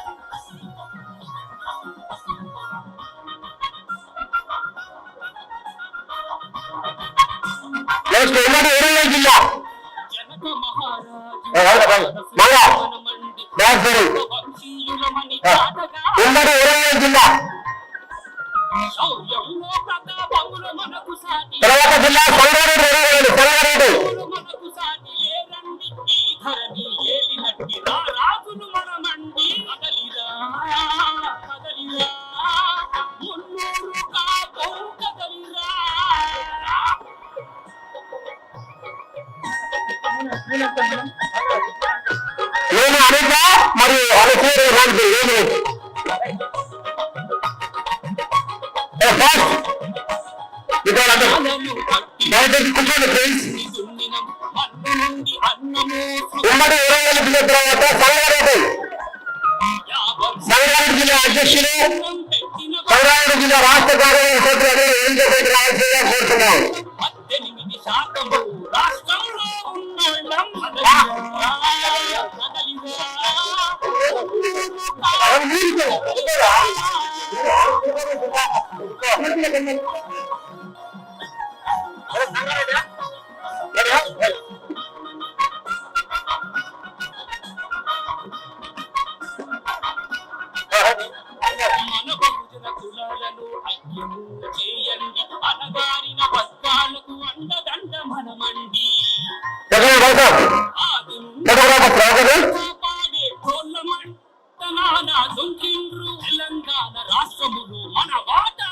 నెక్స్ట్ ఉమ్మడి వరంగల్ జిల్లా
జనక మహారాజు వంశీయులమని కాటగా
ఉమ్మడి వరంగల్ జిల్లా
శౌర్యంలో ప్రతాపములు మనకు సాటి
తర్వాత జిల్లా సంగారెడ్డి
మనకు సాటి లేరండి ఈ ధరణి ఏలినట్టి రాజులు మనమండి కదలిరా కదలిరా మున్నూరు కాపు కదలిరా.
నేను అనిత మరియు అలసేరు రాజు ఏమి కూర్చోండి ఫ్రెండ్స్. ఉమ్మడి వరంగల్ జిల్లా తర్వాత సంగారెడ్డి జిల్లా అధ్యక్షులు సంగారెడ్డి జిల్లా రాష్ట్ర కార్యవర్గ సభ్యులు వెంకటరెడ్డి రాజశేఖర్ కోరుతున్నాం.
8% రాష్ట్రంలో ఉన్నోళ్ళం మన బహుజన కులాలను ఐక్యము చేయండి అనగారిన వర్గాలకు అండదండ మనమండి కాపాడే కోళ్ళమంటనానా దొంకిండ్రు తెలంగాణ రాష్ట్రములు మన వాటా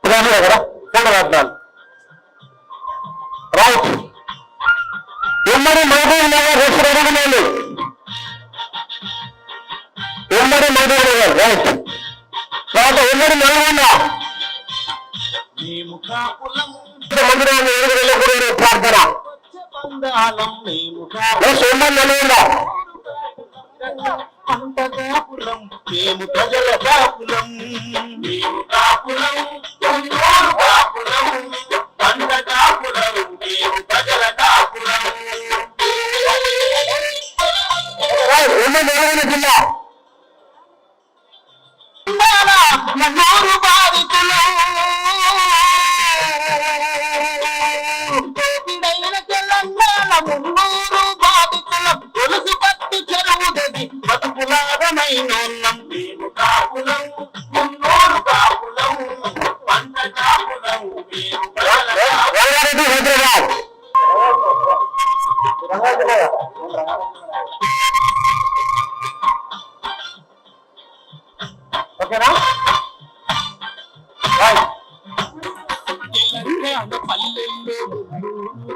మేడం మేడం కదా రైట్. ఉమ్మడి మహబూబ్ నగర్ రెస్టారెంట్ ఉమ్మడి మహబూబ్ నగర్ రైట్. తర్వాత ఉమ్మడి నల్గొండ
మేము కాపులం
మందిరాన్ని ఎదుగుదల ప్రార్థన నెక్స్ట్ ఉమ్మడి నల్గొండ
పంటకాపురం మేము ప్రజల కాపులం మేము కాపులం కాపులం పంటకాపురం మేము ప్రజల కాపులం.
ఉమ్మడి నల్గొండ జిల్లా
నూరు బాధితులం తెలంగాణ మున్నూరు బాధితులం గొలుసు పట్టు చెరువుదది బతుకులాగమైనోళ్ళం మేము కాపులం మున్నూరు కాపులం పంట కాపులం మేము
రంగారెడ్డి హైదరాబాద్ ఓకేనా.
తెలంగాణ పల్లెల్లో ఊరు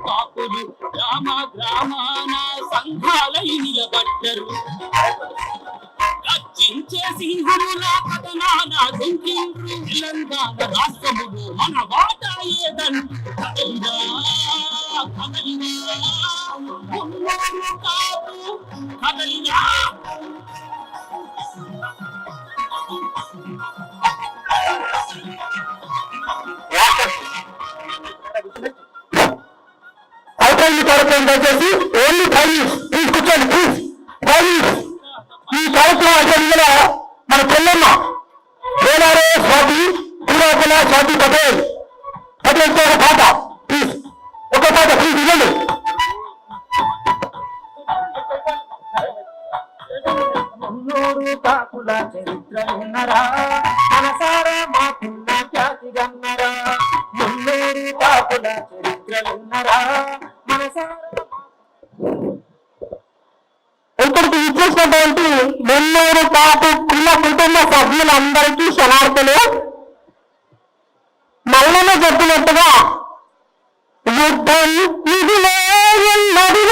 కాపులు గ్రామ గ్రామాన సంఘాలై నిలబడ్డరు. గర్జించే సింహముల కథనాన దొంకిండ్రు తెలంగాణ రాష్ట్రములు మన వాటా ఏదంటూ కదలిరా కదలిరా మున్నూరు కాపు కదలిరా.
అయిపోయింది కార్యక్రమం దయచేసి ఓన్లీ 5 minutes ప్లీజ్ కూర్చోండి ప్లీజ్ 5 minutes. ఈ కార్యక్రమం అధ్యక్షులుగా మన చెల్లెమ్మ వేలారే స్వాతి పూరాకుల స్వాతి పటేల్ పటేల్తో ఒక పాట ప్లీజ్ ఒక పాట ప్లీజ్ ఇవ్వండి.
మున్నూరు కాపుల
కాపుల చరిత్ర విన్నరా మనసారా మాకున్న ఖ్యాతి గన్నరా మున్నూరు కాపుల చరిత్ర విన్నరా మనసారా
ఇక్కడికి ఇచ్చేసినటువంటి మున్నూరు కాపు కుల కుటుంబ సభ్యులందరికీ శనార్థులు. మల్లన చెప్పినట్టుగా యుద్ధం ఇదిలే ఎన్నది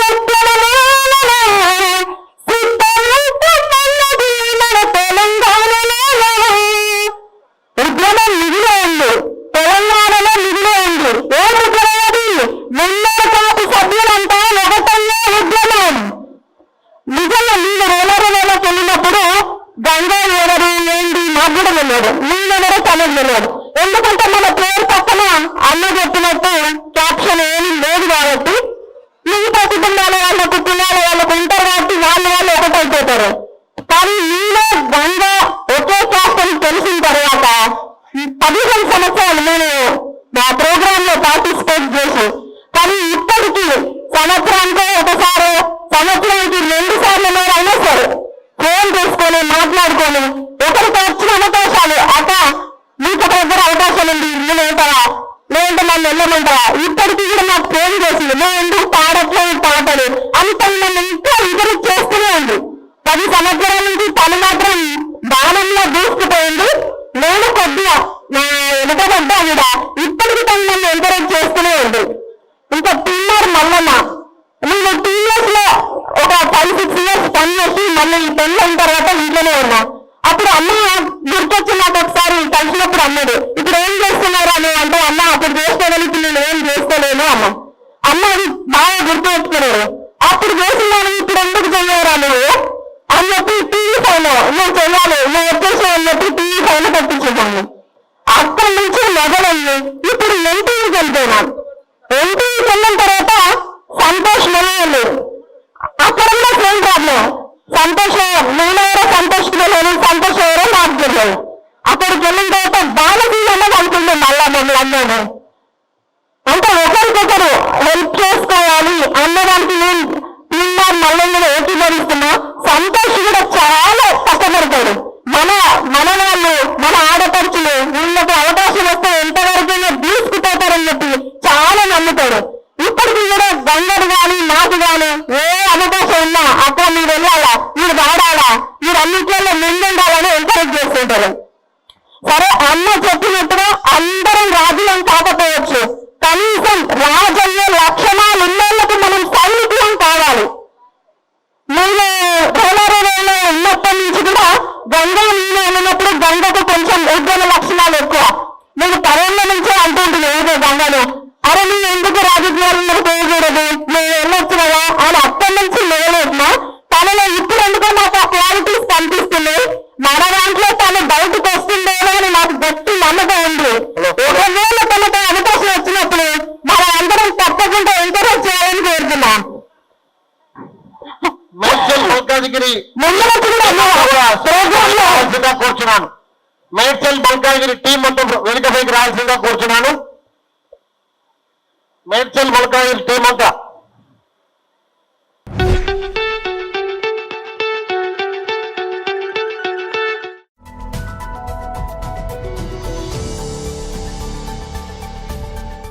ఉద్యమం నిధిలో ఉంది, తెలంగాణలో నిధిలో ఉంది. ఏం ఉద్యమం అది? మున్నూరు కాపు సభ్యులంతా ఒకటయ్యే ఉద్యమం. నిజంగా నేను వేలకి వెళ్ళినప్పుడు గంగా ఎవరు ఏంటి నాకు కూడా తెలియదు, నేనెవరో తనకు తెలియదు. ఎందుకంటే మన పేరు పక్కన అన్న చెప్పినట్టు క్యాప్షన్ ఏమీ లేదు కాబట్టి మిగతా కుటుంబాల వాళ్ళకు కులాల వాళ్ళకు ఉంటారు కాబట్టి వాళ్ళు ఒకటైపోతారు. కానీ నేను గంగా ఒకే క్యాస్ట్ అని తెలిసిన తర్వాత 15 సంవత్సరాలు నేను నా ప్రోగ్రామ్ లో పార్టిసిపేట్ చేసి, కానీ ఇప్పటికీ సంవత్సరానికి ఒకసారి సంవత్సరానికి 2 సార్లు అయినా సరే ఫోన్ చేసుకొని మాట్లాడుకొని ఒకరికి వచ్చిన అవకాశాలు అక్క మీకు దగ్గర అవకాశం ఉంది నేను వెళ్తారా లేదంటే నన్ను వెళ్ళమంటారా, ఇప్పటికీ కూడా నాకు ఫోన్ చేసింది నేను ఎందుకు పాడట్లేదు పాటలు అంత నన్ను ఇంకా ఇంకరేజ్ చేస్తూనే ఉంది. 10 సంవత్సరాల నుంచి తను మాత్రం బాణంలో దూసుకుపోయింది, నేను కొద్దిగా నా వెనుకబడ్డా కూడా ఇప్పటికీ తను నన్ను ఎంకరేజ్ చేస్తూనే ఉంది. ఇంకా పిల్లర్ మల్లన్న నేను 2 years లో ఒక 5-6 years పని చేసి మళ్ళీ 10 అయిన తర్వాత ఇంట్లోనే ఉన్నా. అప్పుడు అమ్మ గుర్తొచ్చి నాకు ఒకసారి కలిసినప్పుడు అన్నాడు ఇప్పుడు ఏం చేస్తున్నారు అని అంటే, అమ్మ అప్పుడు చేస్తానని ఇప్పుడు నేను ఏం చేస్తలేను అమ్మ అది బాగా గుర్తు పెట్టుకున్నాడు. అప్పుడు చేస్తున్నాను ఇప్పుడు ఎందుకు చెయ్యరా నువ్వు అని చెప్పి టీవీ పైన నువ్వు చెయ్యాలి నువ్వు వచ్చేసి అని చెప్పి టీవీ పైన కట్టించేసాను. అక్కడి నుంచి మొదలయ్యి ఇప్పుడు ఎన్టీవీకి వెళ్ళిపోయినాను. ఎన్టీవీకి వెళ్ళిన తర్వాత సంతోష్ లేదు, అక్కడ కూడా సేమ్ ప్రాబ్లం. సంతోష్ నేనెవరో సంతోష్ లేదు, సంతోష్ ఎవరో నాకు తెలియదు. అక్కడికి వెళ్ళిన తర్వాత బాలజీ అన్నది అనుకుంటుంది మళ్ళా మమ్మల్ని అన్నాను. అంటే ఒకరికొకరు హెల్ప్ చేసుకోవాలి అన్నదానికి నేను పిల్లలు మళ్ళీ కూడా ఏకీభవిస్తున్నా. సంతోష్ కూడా చాలా కష్టపడతాడు. మన వాళ్ళు మన ఆడపడుచులు వీళ్ళకి అవకాశం వస్తే ఎంతవరకైనా తీసుకుపోతారని చెప్పి చాలా నమ్ముతాడు. ఇప్పటికీ కూడా గంగడు గాని నాకు గాని ఏ అవకాశం ఉన్నా అక్కడ మీరు వెళ్ళాలా మీరు వాడాలా మీరు అన్నిట్లలో ముందుండాలని ఎంకరేజ్ చేస్తుంటారు. సరే అన్న చెప్పినట్టుగా అందరం రాజులం కాకపోవచ్చు, కనీసం రాజయ్యే లక్షణాలు ఉన్నందుకు మనం సైనికులం కావాలి. నేను వేలలో ఉన్నప్పటి నుంచి కూడా గంగా నేను అన్నప్పుడు గంగకు కొంచెం ఉద్యమ లక్షణాలు ఎక్కువ. నేను 10 నుంచే అంటుంటుంది ఏదో గంగను అరే నేను ఎందుకు రాజకీయాలను పోయకూడదు నేను వెళ్ళొచ్చు కదా అని అక్కడి నుంచి లేలేసిన తనలో ఇప్పుడు ఎందుకో నాకు ఆ క్వాలిటీస్ కనిపిస్తున్నాయి. మన దాంట్లో తను బయటకు వస్తుందేమో అని నాకు గట్టి నమ్మకం ఉంది. ఒకవేళ తనకు అవకాశం వచ్చినప్పుడు మనం అందరం తప్పకుండా ఎంకరేజ్ చేయాలని కోరుతున్నాం.
కూర్చున్నాను మేడ్చల్ మల్కాజ్గిరి టీం మొత్తం వెనుక పైకి రావాల్సిందిగా కూర్చున్నాను. మేడ్చల్ మల్కాజ్గిరి టీం అంతా